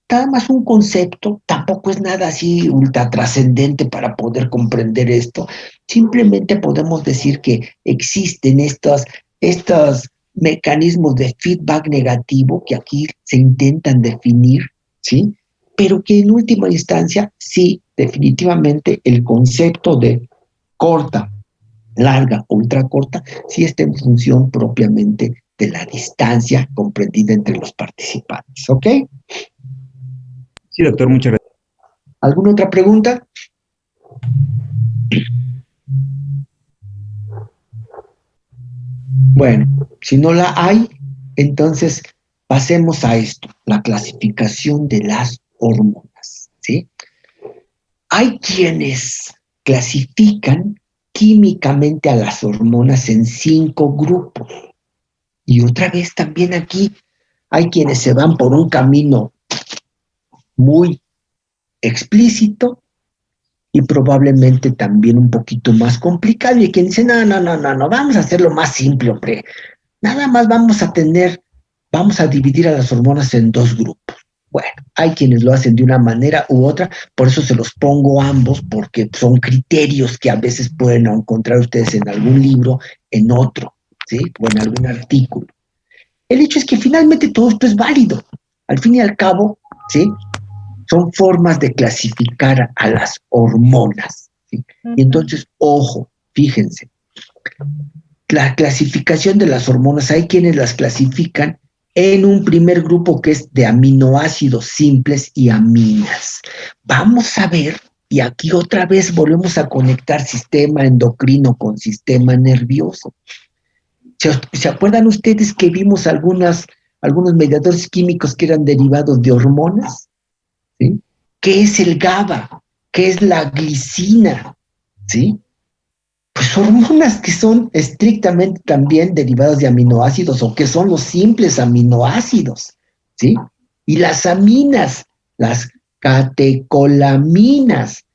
nada más un concepto, tampoco es nada así ultra trascendente para poder comprender esto. Simplemente podemos decir que existen estos mecanismos de feedback negativo que aquí se intentan definir, ¿sí? Pero que en última instancia, sí, definitivamente el concepto de corta, larga o ultracorta, sí está en función propiamente de la distancia comprendida entre los participantes, ¿ok? Sí, doctor, muchas gracias. ¿Alguna otra pregunta? Bueno, si no la hay, entonces pasemos a esto, la clasificación de las hormonas, ¿sí? Hay quienes clasifican químicamente a las hormonas en 5 grupos. Y otra vez también aquí hay quienes se van por un camino muy explícito y probablemente también un poquito más complicado. Y quien dice, no, vamos a hacerlo más simple, hombre. Nada más vamos a dividir a las hormonas en 2 grupos. Bueno, hay quienes lo hacen de una manera u otra, por eso se los pongo ambos, porque son criterios que a veces pueden encontrar ustedes en algún libro, en otro, ¿sí? O en algún artículo. El hecho es que finalmente todo esto es válido. Al fin y al cabo, ¿sí? Son formas de clasificar a las hormonas, ¿sí? Y entonces, ojo, fíjense, la clasificación de las hormonas, hay quienes las clasifican en un primer grupo que es de aminoácidos simples y aminas. Vamos a ver, y aquí otra vez volvemos a conectar sistema endocrino con sistema nervioso. ¿Se acuerdan ustedes que vimos algunos mediadores químicos que eran derivados de hormonas? ¿Sí? ¿Qué es el GABA? ¿Qué es la glicina? ¿Sí? Pues hormonas que son estrictamente también derivadas de aminoácidos o que son los simples aminoácidos, ¿sí? Y las aminas, las catecolaminas,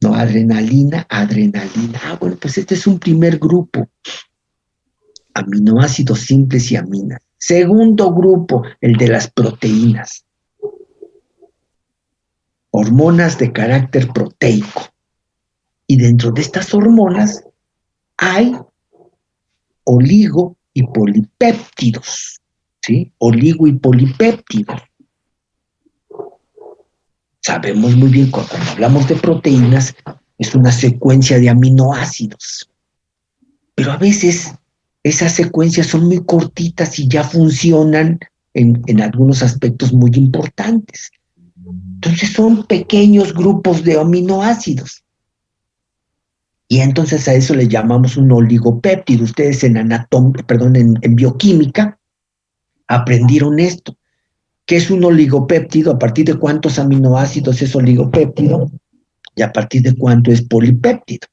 no adrenalina. Bueno, pues este es un primer grupo, aminoácidos simples y aminas. Segundo grupo, el de las proteínas, hormonas de carácter proteico. Y dentro de estas hormonas hay oligo y polipéptidos, ¿sí? Oligo y polipéptidos. Sabemos muy bien cuando hablamos de proteínas, es una secuencia de aminoácidos. Pero a veces esas secuencias son muy cortitas y ya funcionan en algunos aspectos muy importantes. Entonces son pequeños grupos de aminoácidos. Y entonces a eso le llamamos un oligopéptido. Ustedes en bioquímica aprendieron esto. ¿Qué es un oligopéptido? ¿A partir de cuántos aminoácidos es oligopéptido? Y a partir de cuánto es polipéptido.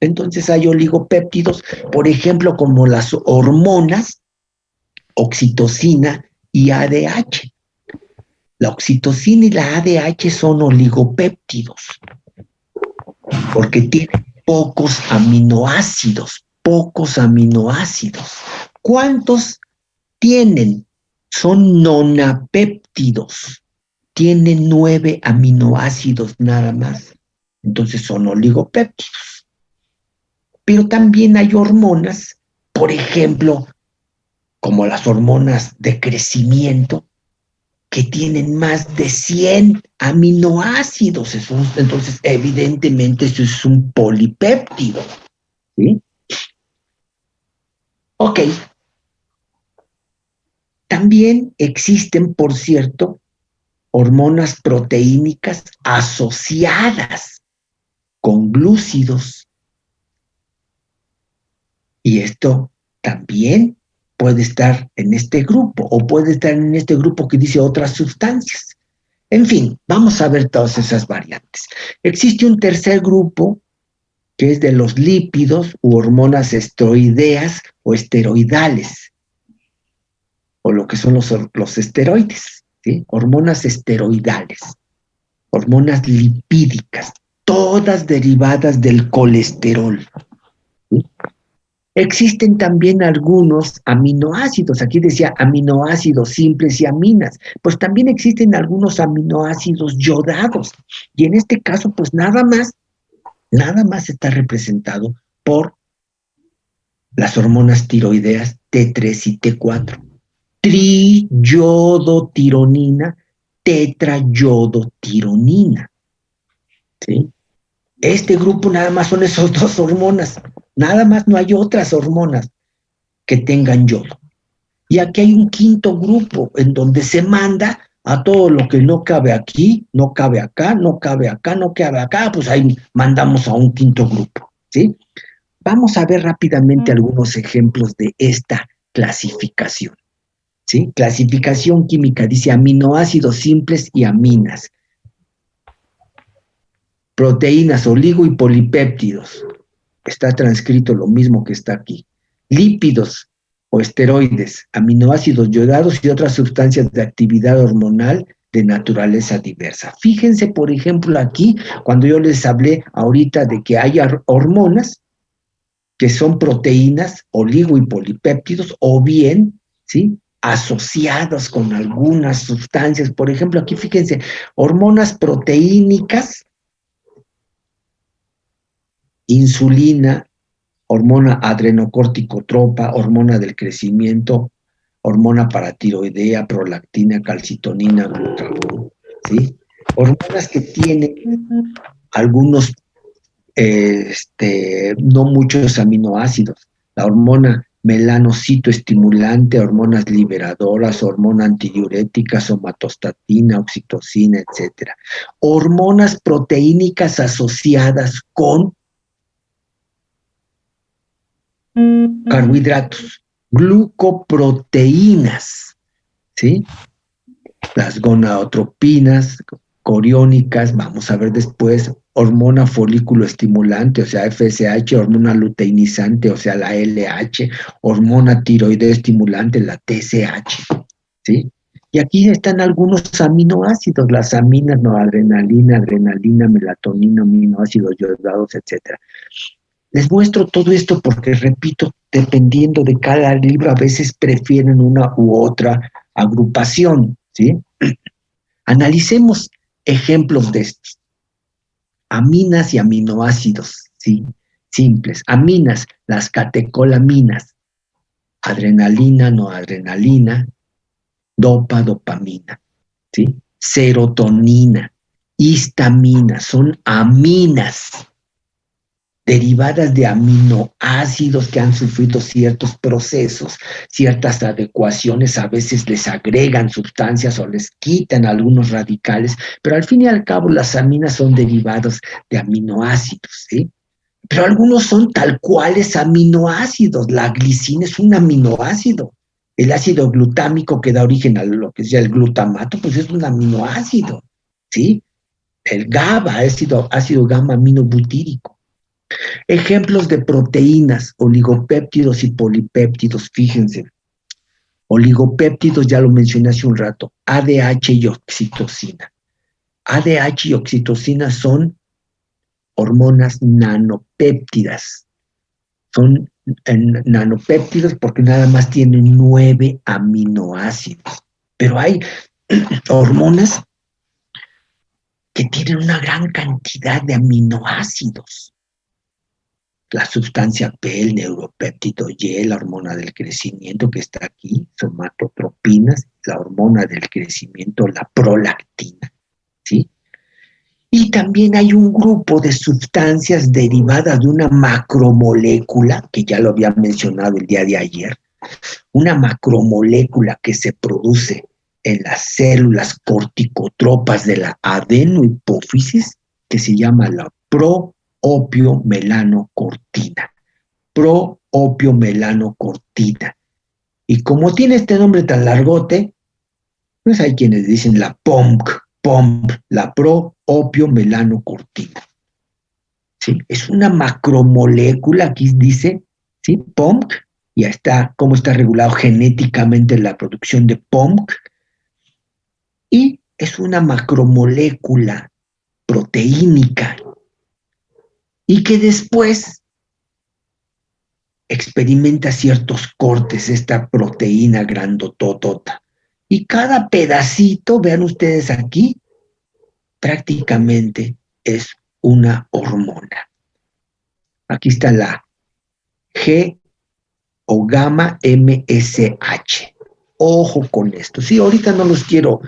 Entonces hay oligopéptidos, por ejemplo, como las hormonas, oxitocina y ADH. La oxitocina y la ADH son oligopéptidos, porque tienen pocos aminoácidos. ¿Cuántos tienen? Son nonapéptidos. Tienen 9 aminoácidos nada más. Entonces son oligopéptidos. Pero también hay hormonas, por ejemplo, como las hormonas de crecimiento, que tienen más de 100 aminoácidos. Entonces, evidentemente, eso es un polipéptido, ¿sí? Ok. También existen, por cierto, hormonas proteínicas asociadas con glúcidos. Y esto también puede estar en este grupo, o puede estar en este grupo que dice otras sustancias. En fin, vamos a ver todas esas variantes. Existe un tercer grupo, que es de los lípidos u hormonas esteroideas o esteroidales, o lo que son los esteroides, ¿sí? Hormonas esteroidales, hormonas lipídicas, todas derivadas del colesterol, ¿sí? Existen también algunos aminoácidos, aquí decía aminoácidos simples y aminas, pues también existen algunos aminoácidos yodados, y en este caso pues nada más está representado por las hormonas tiroideas T3 y T4, triyodotironina, tetrayodotironina, ¿sí? Este grupo nada más son esas 2 hormonas, nada más, no hay otras hormonas que tengan yodo. Y aquí hay un quinto grupo en donde se manda a todo lo que no cabe aquí, no cabe acá, no cabe acá, no cabe acá, pues ahí mandamos a un quinto grupo, ¿sí? Vamos a ver rápidamente algunos ejemplos de esta clasificación. ¿Sí? Clasificación química, dice aminoácidos simples y aminas. Proteínas, oligo y polipéptidos. Está transcrito lo mismo que está aquí. Lípidos o esteroides, aminoácidos yodados y otras sustancias de actividad hormonal de naturaleza diversa. Fíjense, por ejemplo, aquí, cuando yo les hablé ahorita de que hay hormonas, que son proteínas, oligo y polipéptidos, o bien, ¿sí?, asociados con algunas sustancias. Por ejemplo, aquí fíjense, hormonas proteínicas, insulina, hormona adrenocorticotropa, hormona del crecimiento, hormona paratiroidea, prolactina, calcitonina, glutagón, ¿sí? Hormonas que tienen algunos, no muchos aminoácidos. La hormona melanocitoestimulante, hormonas liberadoras, hormona antidiurética, somatostatina, oxitocina, etcétera. Hormonas proteínicas asociadas con carbohidratos, glucoproteínas, ¿sí? Las gonadotropinas, coriónicas, vamos a ver después, hormona folículo estimulante, o sea, FSH, hormona luteinizante, o sea, la LH, hormona tiroidea estimulante, la TSH, ¿sí? Y aquí están algunos aminoácidos, las aminas, noradrenalina, adrenalina, melatonina, aminoácidos yodados, etcétera. Les muestro todo esto porque, repito, dependiendo de cada libro, a veces prefieren una u otra agrupación, ¿sí? Analicemos ejemplos de estos. Aminas y aminoácidos, ¿sí? Simples. Aminas, las catecolaminas, adrenalina, noradrenalina, dopamina, ¿sí? Serotonina, histamina, son aminas derivadas de aminoácidos que han sufrido ciertos procesos, ciertas adecuaciones, a veces les agregan sustancias o les quitan algunos radicales, pero al fin y al cabo las aminas son derivados de aminoácidos, ¿sí? Pero algunos son tal cuales aminoácidos. La glicina es un aminoácido. El ácido glutámico que da origen a lo que es ya el glutamato, pues es un aminoácido, ¿sí? El GABA, ácido gamma aminobutírico. Ejemplos de proteínas, oligopéptidos y polipéptidos, fíjense. Oligopéptidos, ya lo mencioné hace un rato, ADH y oxitocina. ADH y oxitocina son hormonas nanopéptidas. Son nanopéptidos porque nada más tienen 9 aminoácidos. Pero hay hormonas que tienen una gran cantidad de aminoácidos. La sustancia P, el neuropéptido Y, la hormona del crecimiento que está aquí, somatotropinas, la hormona del crecimiento, la prolactina, ¿sí? Y también hay un grupo de sustancias derivadas de una macromolécula, que ya lo había mencionado el día de ayer, una macromolécula que se produce en las células corticotropas de la adenohipófisis, que se llama la proopiomelanocortina. Proopiomelanocortina. Y como tiene este nombre tan largote, pues hay quienes dicen la POMC, la proopiomelanocortina. ¿Sí? Es una macromolécula, aquí dice, ¿sí? POMC, ya está, cómo está regulado genéticamente la producción de POMC, y es una macromolécula proteínica, y que después experimenta ciertos cortes, esta proteína grandototota. Y cada pedacito, vean ustedes aquí, prácticamente es una hormona. Aquí está la G o gamma MSH. Ojo con esto. Sí, ahorita no los quiero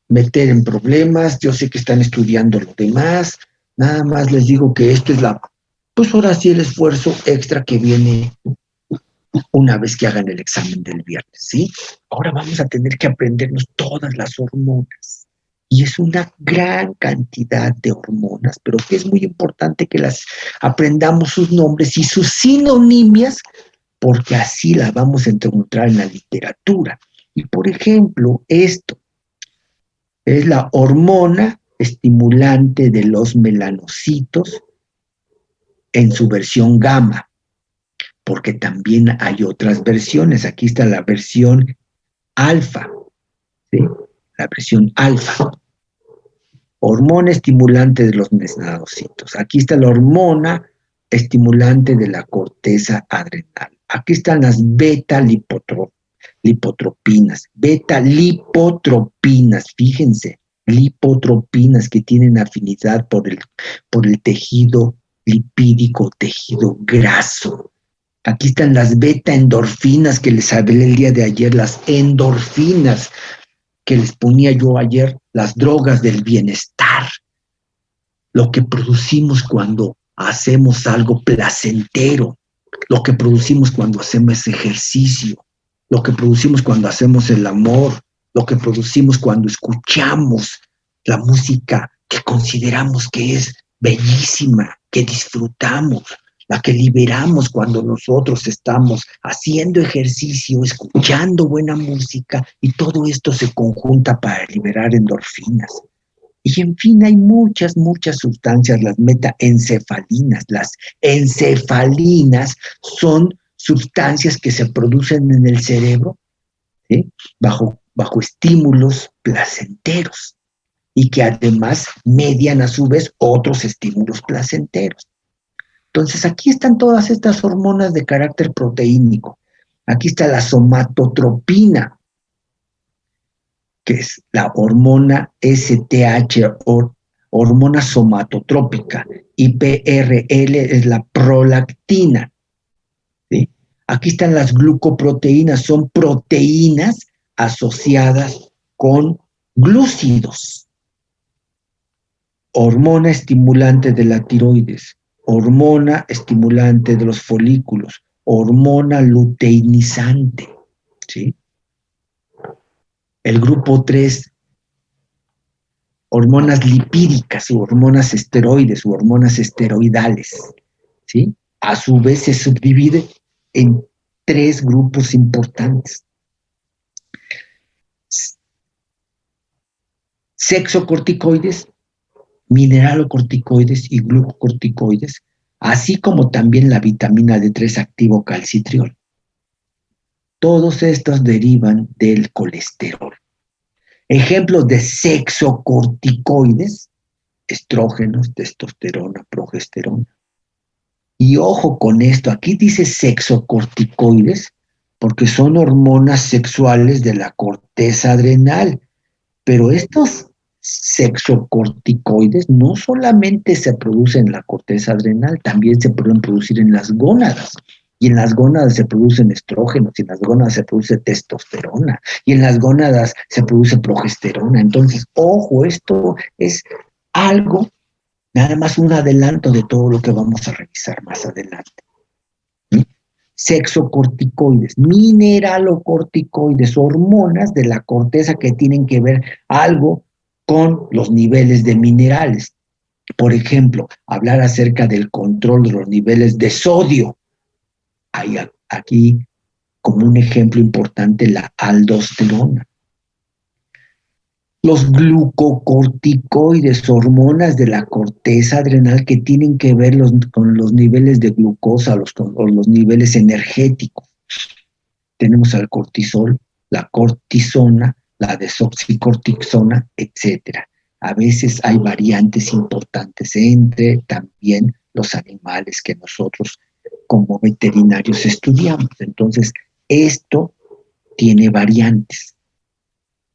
meter en problemas, yo sé que están estudiando lo demás, nada más les digo que esto es pues ahora sí el esfuerzo extra que viene una vez que hagan el examen del viernes, ¿sí? Ahora vamos a tener que aprendernos todas las hormonas. Y es una gran cantidad de hormonas, pero que es muy importante que las aprendamos sus nombres y sus sinonimias, porque así las vamos a encontrar en la literatura. Y por ejemplo, esto es la hormona estimulante de los melanocitos en su versión gamma, porque también hay otras versiones. Aquí está la versión alfa, ¿sí? La versión alfa. Hormona estimulante de los melanocitos. Aquí está la hormona estimulante de la corteza adrenal. Aquí están las beta-lipotropinas. Beta-lipotropinas, fíjense, lipotropinas que tienen afinidad por el tejido lipídico, tejido graso. Aquí están las beta-endorfinas que les hablé el día de ayer, las endorfinas que les ponía yo ayer, las drogas del bienestar, lo que producimos cuando hacemos algo placentero, lo que producimos cuando hacemos ejercicio, lo que producimos cuando hacemos el amor, lo que producimos cuando escuchamos la música que consideramos que es bellísima, que disfrutamos, la que liberamos cuando nosotros estamos haciendo ejercicio, escuchando buena música, y todo esto se conjunta para liberar endorfinas. Y en fin, hay muchas sustancias, las metaencefalinas. Las encefalinas son sustancias que se producen en el cerebro, ¿sí? bajo estímulos placenteros, y que además median a su vez otros estímulos placenteros. Entonces, aquí están todas estas hormonas de carácter proteínico. Aquí está la somatotropina, que es la hormona STH, hormona somatotrópica, y PRL es la prolactina. ¿Sí? Aquí están las glucoproteínas, son proteínas asociadas con glúcidos. Hormona estimulante de la tiroides, hormona estimulante de los folículos, hormona luteinizante, ¿sí? El grupo 3, hormonas lipídicas u hormonas esteroides u hormonas esteroidales, ¿sí? A su vez se subdivide en 3 grupos importantes. Sexocorticoides, mineralocorticoides y glucocorticoides, así como también la vitamina D3 activo calcitriol. Todos estos derivan del colesterol. Ejemplos de sexocorticoides: estrógenos, testosterona, progesterona. Y ojo con esto, aquí dice sexocorticoides porque son hormonas sexuales de la corteza adrenal, pero estos sexocorticoides no solamente se producen en la corteza adrenal, también se pueden producir en las gónadas. Y en las gónadas se producen estrógenos, y en las gónadas se produce testosterona, y en las gónadas se produce progesterona. Entonces, ojo, esto es algo, nada más un adelanto de todo lo que vamos a revisar más adelante. ¿Sí? Sexocorticoides, mineralocorticoides, hormonas de la corteza que tienen que ver algo con los niveles de minerales. Por ejemplo, hablar acerca del control de los niveles de sodio. Hay aquí como un ejemplo importante la aldosterona. Los glucocorticoides, hormonas de la corteza adrenal que tienen que ver con los niveles de glucosa o los niveles energéticos. Tenemos al cortisol, la cortisona, la desoxicortisona, etc. A veces hay variantes importantes entre también los animales que nosotros como veterinarios estudiamos. Entonces, esto tiene variantes.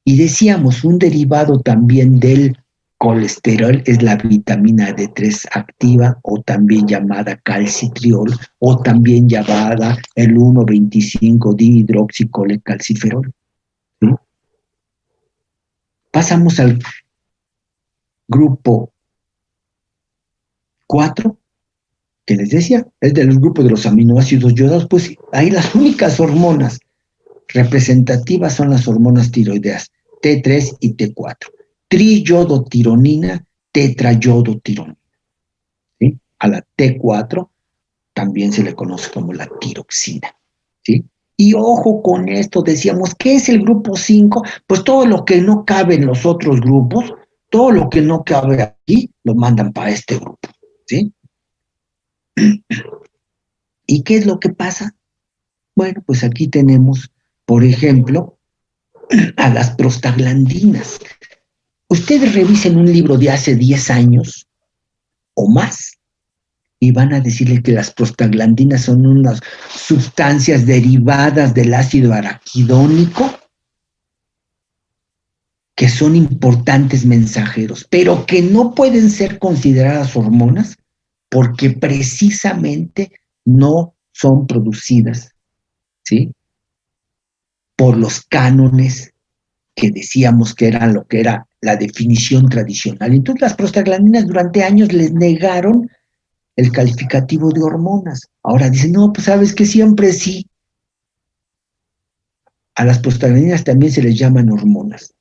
Y decíamos, un derivado también del colesterol es la vitamina D3 activa, o también llamada calcitriol, o también llamada el 1,25-dihidroxicolecalciferol. ¿Sí? Pasamos al grupo 4, que les decía, es del grupo de los aminoácidos yodados. Pues ahí las únicas hormonas representativas son las hormonas tiroideas, T3 y T4. triyodotironina, tetrayodotironina. ¿Sí? A la T4 también se le conoce como la tiroxina. ¿Sí? Y ojo con esto, decíamos, ¿qué es el grupo 5? Pues todo lo que no cabe en los otros grupos, todo lo que no cabe aquí, lo mandan para este grupo. ¿Sí? ¿Y qué es lo que pasa? Bueno, pues aquí tenemos, por ejemplo, a las prostaglandinas. Ustedes revisen un libro de hace 10 años o más y van a decirle que las prostaglandinas son unas sustancias derivadas del ácido araquidónico que son importantes mensajeros, pero que no pueden ser consideradas hormonas porque precisamente no son producidas, ¿sí? Por los cánones que decíamos que era lo que era la definición tradicional. Entonces las prostaglandinas durante años les negaron el calificativo de hormonas. Ahora dicen, no, pues sabes que siempre sí. A las prostaglandinas también se les llaman hormonas.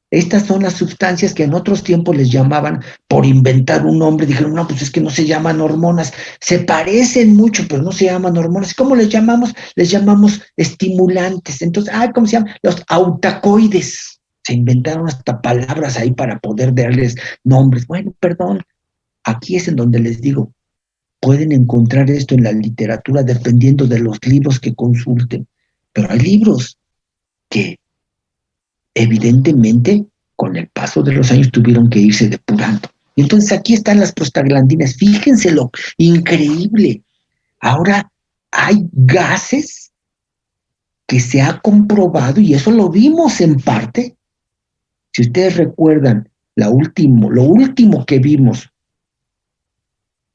Estas son las sustancias que en otros tiempos les llamaban, por inventar un nombre, dijeron, no, pues es que no se llaman hormonas, se parecen mucho, pero no se llaman hormonas. ¿Cómo les llamamos? Les llamamos estimulantes. Entonces, ¿cómo se llaman? Los autacoides. Se inventaron hasta palabras ahí para poder darles nombres. Bueno, perdón, aquí es en donde les digo, pueden encontrar esto en la literatura dependiendo de los libros que consulten, pero hay libros que evidentemente con el paso de los años tuvieron que irse depurando. Y entonces aquí están las prostaglandinas. Fíjense lo increíble. Ahora hay gases que se ha comprobado, y eso lo vimos en parte. Si ustedes recuerdan, lo último que vimos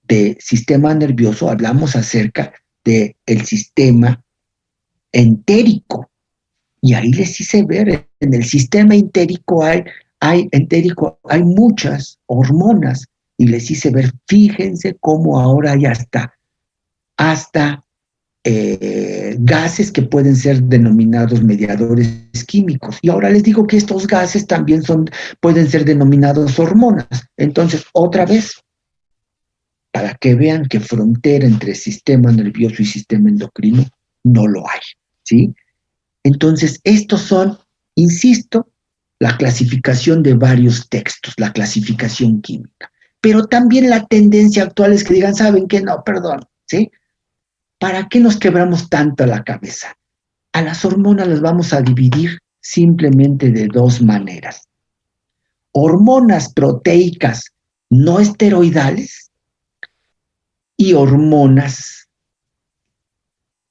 de sistema nervioso, hablamos acerca del sistema entérico. Y ahí les hice ver, en el sistema entérico hay muchas hormonas, y les hice ver, fíjense cómo ahora hay hasta gases que pueden ser denominados mediadores químicos. Y ahora les digo que estos gases también pueden ser denominados hormonas. Entonces, otra vez, para que vean que frontera entre sistema nervioso y sistema endocrino no lo hay, ¿sí? Entonces, estos son, insisto, la clasificación de varios textos, la clasificación química. Pero también la tendencia actual es que digan, ¿saben qué? No, perdón, ¿sí? ¿Para qué nos quebramos tanto la cabeza? A las hormonas las vamos a dividir simplemente de dos maneras. Hormonas proteicas no esteroidales y hormonas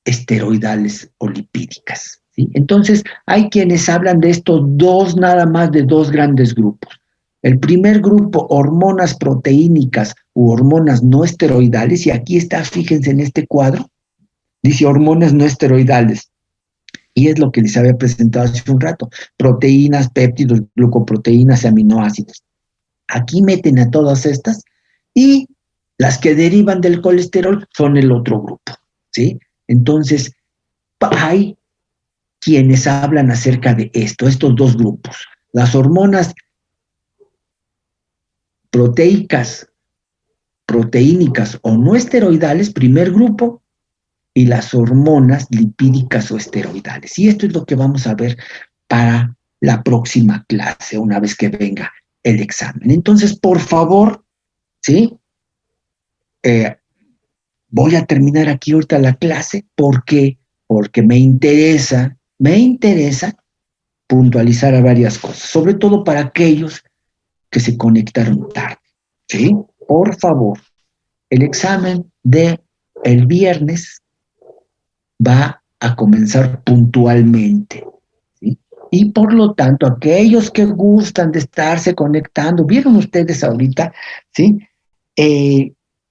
esteroidales o lipídicas. ¿Sí? Entonces, hay quienes hablan de estos dos, nada más de dos grandes grupos. El primer grupo, hormonas proteínicas u hormonas no esteroidales, y aquí está, fíjense en este cuadro, dice hormonas no esteroidales, y es lo que les había presentado hace un rato, proteínas, péptidos, glucoproteínas y aminoácidos. Aquí meten a todas estas, y las que derivan del colesterol son el otro grupo, ¿sí? Entonces, hay quienes hablan acerca de estos dos grupos. Las hormonas proteínicas o no esteroidales, primer grupo, y las hormonas lipídicas o esteroidales. Y esto es lo que vamos a ver para la próxima clase, una vez que venga el examen. Entonces, por favor, ¿sí? Voy a terminar aquí ahorita la clase porque me interesa puntualizar a varias cosas, sobre todo para aquellos que se conectaron tarde, ¿sí? Por favor, el examen de el viernes va a comenzar puntualmente, ¿sí? Y por lo tanto, aquellos que gustan de estarse conectando, vieron ustedes ahorita, ¿sí?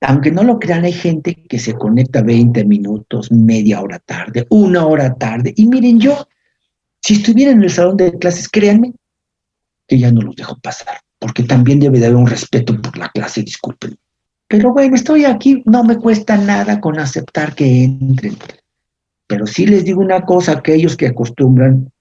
Aunque no lo crean, hay gente que se conecta 20 minutos, media hora tarde, una hora tarde. Y miren, yo, si estuviera en el salón de clases, créanme que ya no los dejo pasar, porque también debe de haber un respeto por la clase, disculpen. Pero bueno, estoy aquí, no me cuesta nada con aceptar que entren. Pero sí les digo una cosa, aquellos que acostumbran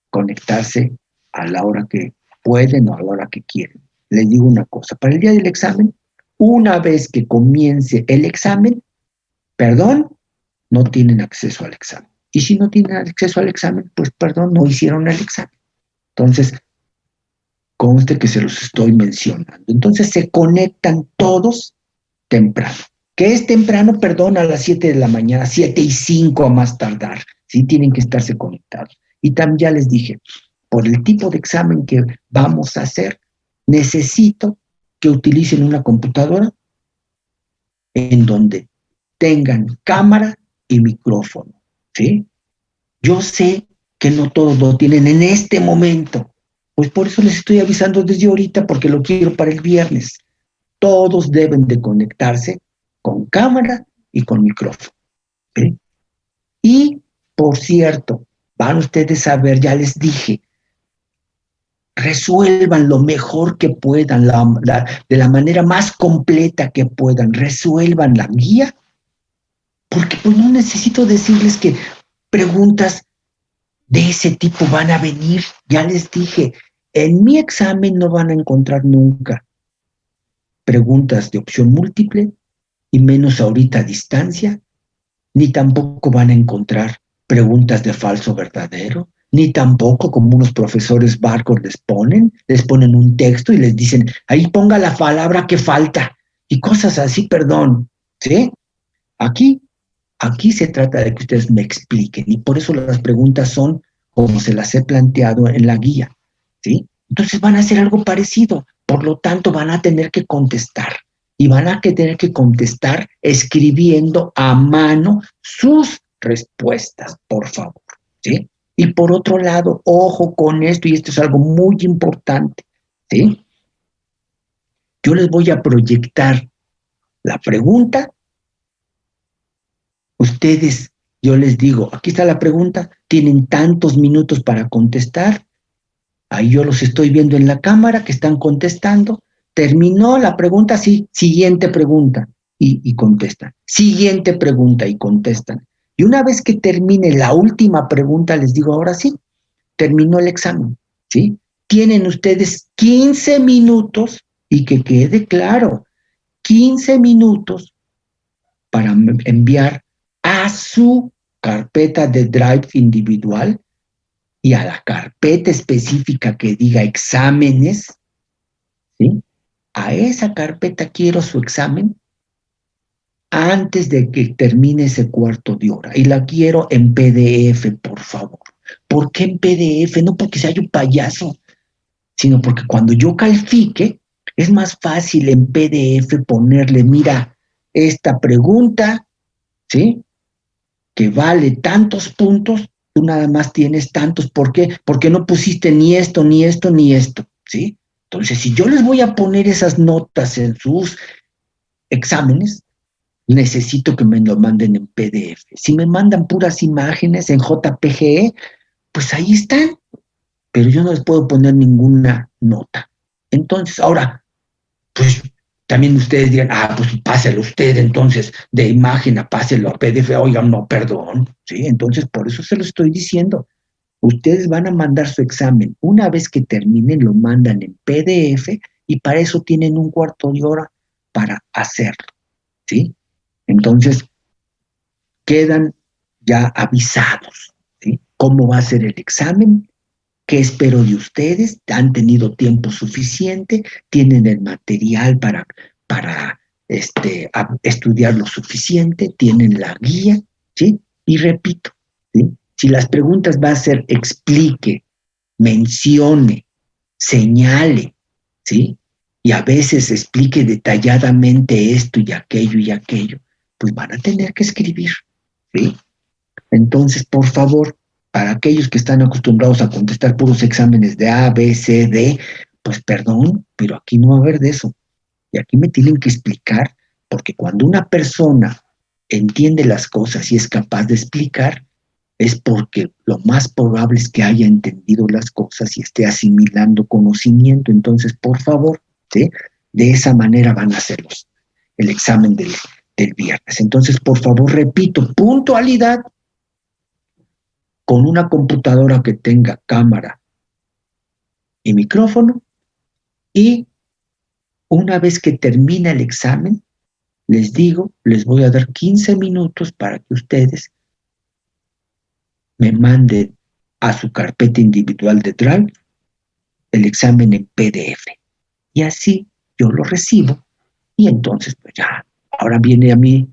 conectarse a la hora que pueden o a la hora que quieren. Les digo una cosa, para el día del examen, una vez que comience el examen, perdón, no tienen acceso al examen. Y si no tienen acceso al examen, pues perdón, no hicieron el examen. Entonces, conste que se los estoy mencionando. Entonces se conectan todos temprano. ¿Qué es temprano? Perdón, a las 7 de la mañana, 7:05 a más tardar. Sí, tienen que estarse conectados. Y también ya les dije, por el tipo de examen que vamos a hacer, necesito que utilicen una computadora en donde tengan cámara y micrófono, ¿sí? Yo sé que no todos lo tienen en este momento, pues por eso les estoy avisando desde ahorita, porque lo quiero para el viernes. Todos deben de conectarse con cámara y con micrófono, ¿sí? Y, por cierto, van ustedes a ver, ya les dije, resuelvan lo mejor que puedan, de la manera más completa que puedan, resuelvan la guía, porque pues no necesito decirles que preguntas de ese tipo van a venir. Ya les dije, en mi examen no van a encontrar nunca preguntas de opción múltiple, y menos ahorita a distancia, ni tampoco van a encontrar preguntas de falso verdadero, ni tampoco como unos profesores barcos les ponen un texto y les dicen, ahí ponga la palabra que falta, y cosas así, perdón, ¿sí? Aquí se trata de que ustedes me expliquen, y por eso las preguntas son como se las he planteado en la guía, ¿sí? Entonces van a hacer algo parecido, por lo tanto van a tener que contestar, y van a tener que contestar escribiendo a mano sus respuestas, por favor, ¿sí? Y por otro lado, ojo con esto, y esto es algo muy importante, ¿sí? Yo les voy a proyectar la pregunta. Ustedes, yo les digo, aquí está la pregunta, tienen tantos minutos para contestar, ahí yo los estoy viendo en la cámara que están contestando, terminó la pregunta, sí, siguiente pregunta, y contestan, siguiente pregunta y contestan. Y una vez que termine la última pregunta, les digo, ahora sí, terminó el examen, ¿sí? Tienen ustedes 15 minutos, y que quede claro, 15 minutos para enviar a su carpeta de Drive individual y a la carpeta específica que diga exámenes, ¿sí? A esa carpeta quiero su examen antes de que termine ese cuarto de hora. Y la quiero en PDF, por favor. ¿Por qué en PDF? No porque sea yo payaso, sino porque cuando yo califique, es más fácil en PDF ponerle, mira, esta pregunta, ¿sí? Que vale tantos puntos, tú nada más tienes tantos. ¿Por qué? Porque no pusiste ni esto, ni esto, ni esto, ¿sí? Entonces, si yo les voy a poner esas notas en sus exámenes, necesito que me lo manden en PDF. Si me mandan puras imágenes en JPG, pues ahí están, pero yo no les puedo poner ninguna nota. Entonces, ahora, pues también ustedes digan, pues páselo usted entonces de imagen a páselo a PDF, oigan, no, perdón, ¿sí? Entonces, por eso se lo estoy diciendo. Ustedes van a mandar su examen. Una vez que terminen, lo mandan en PDF, y para eso tienen un cuarto de hora para hacerlo, ¿sí? Entonces, quedan ya avisados, ¿sí? ¿Cómo va a ser el examen? ¿Qué espero de ustedes? ¿Han tenido tiempo suficiente? ¿Tienen el material para estudiar lo suficiente? ¿Tienen la guía? ¿Sí? Y repito, ¿sí? Si las preguntas va a ser explique, mencione, señale, ¿sí? Y a veces explique detalladamente esto y aquello, pues van a tener que escribir, ¿sí? Entonces, por favor, para aquellos que están acostumbrados a contestar puros exámenes de A, B, C, D, pues perdón, pero aquí no va a haber de eso. Y aquí me tienen que explicar, porque cuando una persona entiende las cosas y es capaz de explicar, es porque lo más probable es que haya entendido las cosas y esté asimilando conocimiento. Entonces, por favor, ¿sí? De esa manera van a hacerlos el examen del viernes. Entonces, por favor, repito, puntualidad, con una computadora que tenga cámara y micrófono, y una vez que termina el examen, les digo, les voy a dar 15 minutos para que ustedes me manden a su carpeta individual de Drive el examen en PDF. Y así yo lo recibo, y entonces pues ya, ahora viene a mí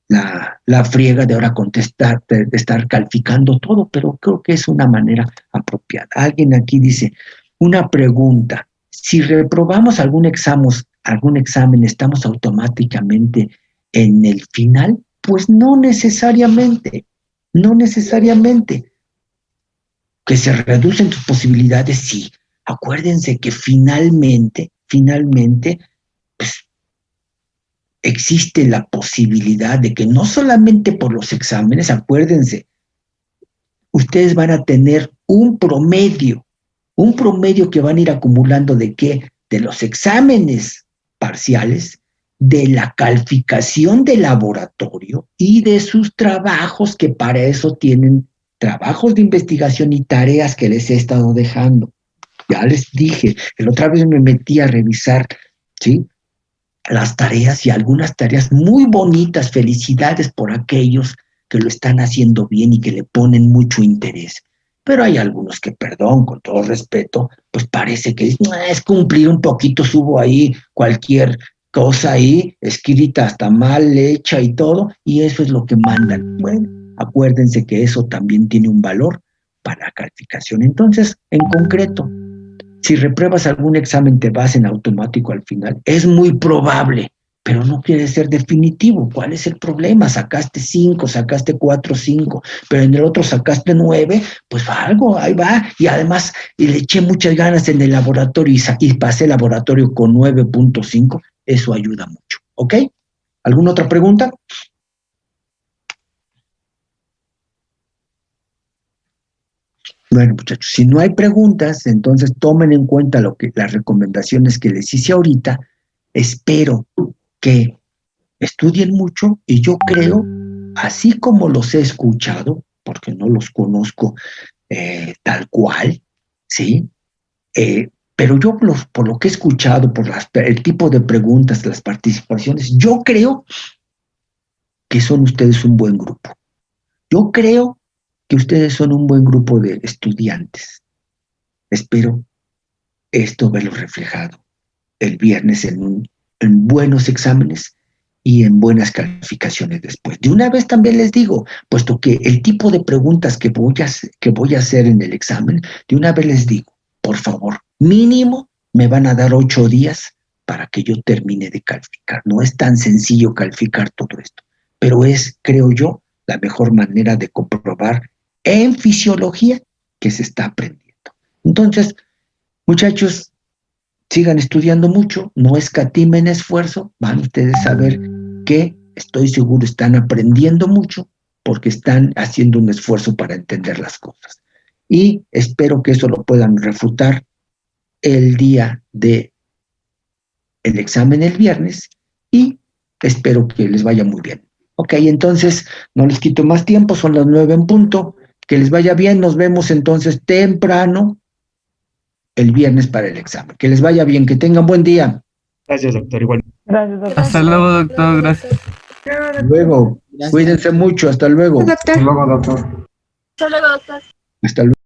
la friega de ahora contestar, de estar calificando todo, pero creo que es una manera apropiada. Alguien aquí dice, una pregunta, si reprobamos algún examen, ¿estamos automáticamente en el final? Pues no necesariamente, no necesariamente. Que se reducen tus posibilidades, sí. Acuérdense que finalmente, pues, existe la posibilidad de que no solamente por los exámenes, acuérdense, ustedes van a tener un promedio que van a ir acumulando ¿de qué? De los exámenes parciales, de la calificación de laboratorio y de sus trabajos, que para eso tienen trabajos de investigación y tareas que les he estado dejando. Ya les dije, la otra vez me metí a revisar, ¿sí?, las tareas, y algunas tareas muy bonitas. Felicidades por aquellos que lo están haciendo bien y que le ponen mucho interés. Pero hay algunos que, perdón, con todo respeto, pues parece que es cumplir un poquito, subo ahí cualquier cosa ahí, escrita hasta mal hecha y todo, y eso es lo que mandan. Bueno, acuérdense que eso también tiene un valor para la calificación. Entonces, en concreto, si repruebas algún examen, te vas en automático al final. Es muy probable, pero no quiere ser definitivo. ¿Cuál es el problema? Sacaste 5, sacaste 4, 5, pero en el otro sacaste 9, pues algo, ahí va. Y además, y le eché muchas ganas en el laboratorio y pasé el laboratorio con 9.5. Eso ayuda mucho. ¿Ok? ¿Alguna otra pregunta? Bueno, muchachos, si no hay preguntas, entonces tomen en cuenta las recomendaciones que les hice ahorita. Espero que estudien mucho, y yo creo, así como los he escuchado, porque no los conozco tal cual, ¿sí? Pero yo por lo que he escuchado, por el tipo de preguntas, las participaciones, yo creo que son ustedes un buen grupo. Yo creo que ustedes son un buen grupo de estudiantes. Espero esto verlo reflejado el viernes en buenos exámenes y en buenas calificaciones después. De una vez también les digo, puesto que el tipo de preguntas que voy a hacer en el examen, de una vez les digo, por favor, mínimo me van a dar 8 días para que yo termine de calificar. No es tan sencillo calificar todo esto, pero es, creo yo, la mejor manera de comprobar en fisiología que se está aprendiendo. Entonces, muchachos, sigan estudiando mucho, no escatimen esfuerzo, van ustedes a ver que estoy seguro están aprendiendo mucho porque están haciendo un esfuerzo para entender las cosas. Y espero que eso lo puedan refutar el día del examen el viernes, y espero que les vaya muy bien. Ok, entonces no les quito más tiempo, son las 9 en punto. Que les vaya bien, nos vemos entonces temprano el viernes para el examen. Que les vaya bien, que tengan buen día. Gracias, doctor. Igual. Gracias, doctor. Hasta luego, doctor. Gracias. Hasta luego. Gracias. Cuídense mucho. Hasta luego. Hasta luego, doctor. Hasta luego.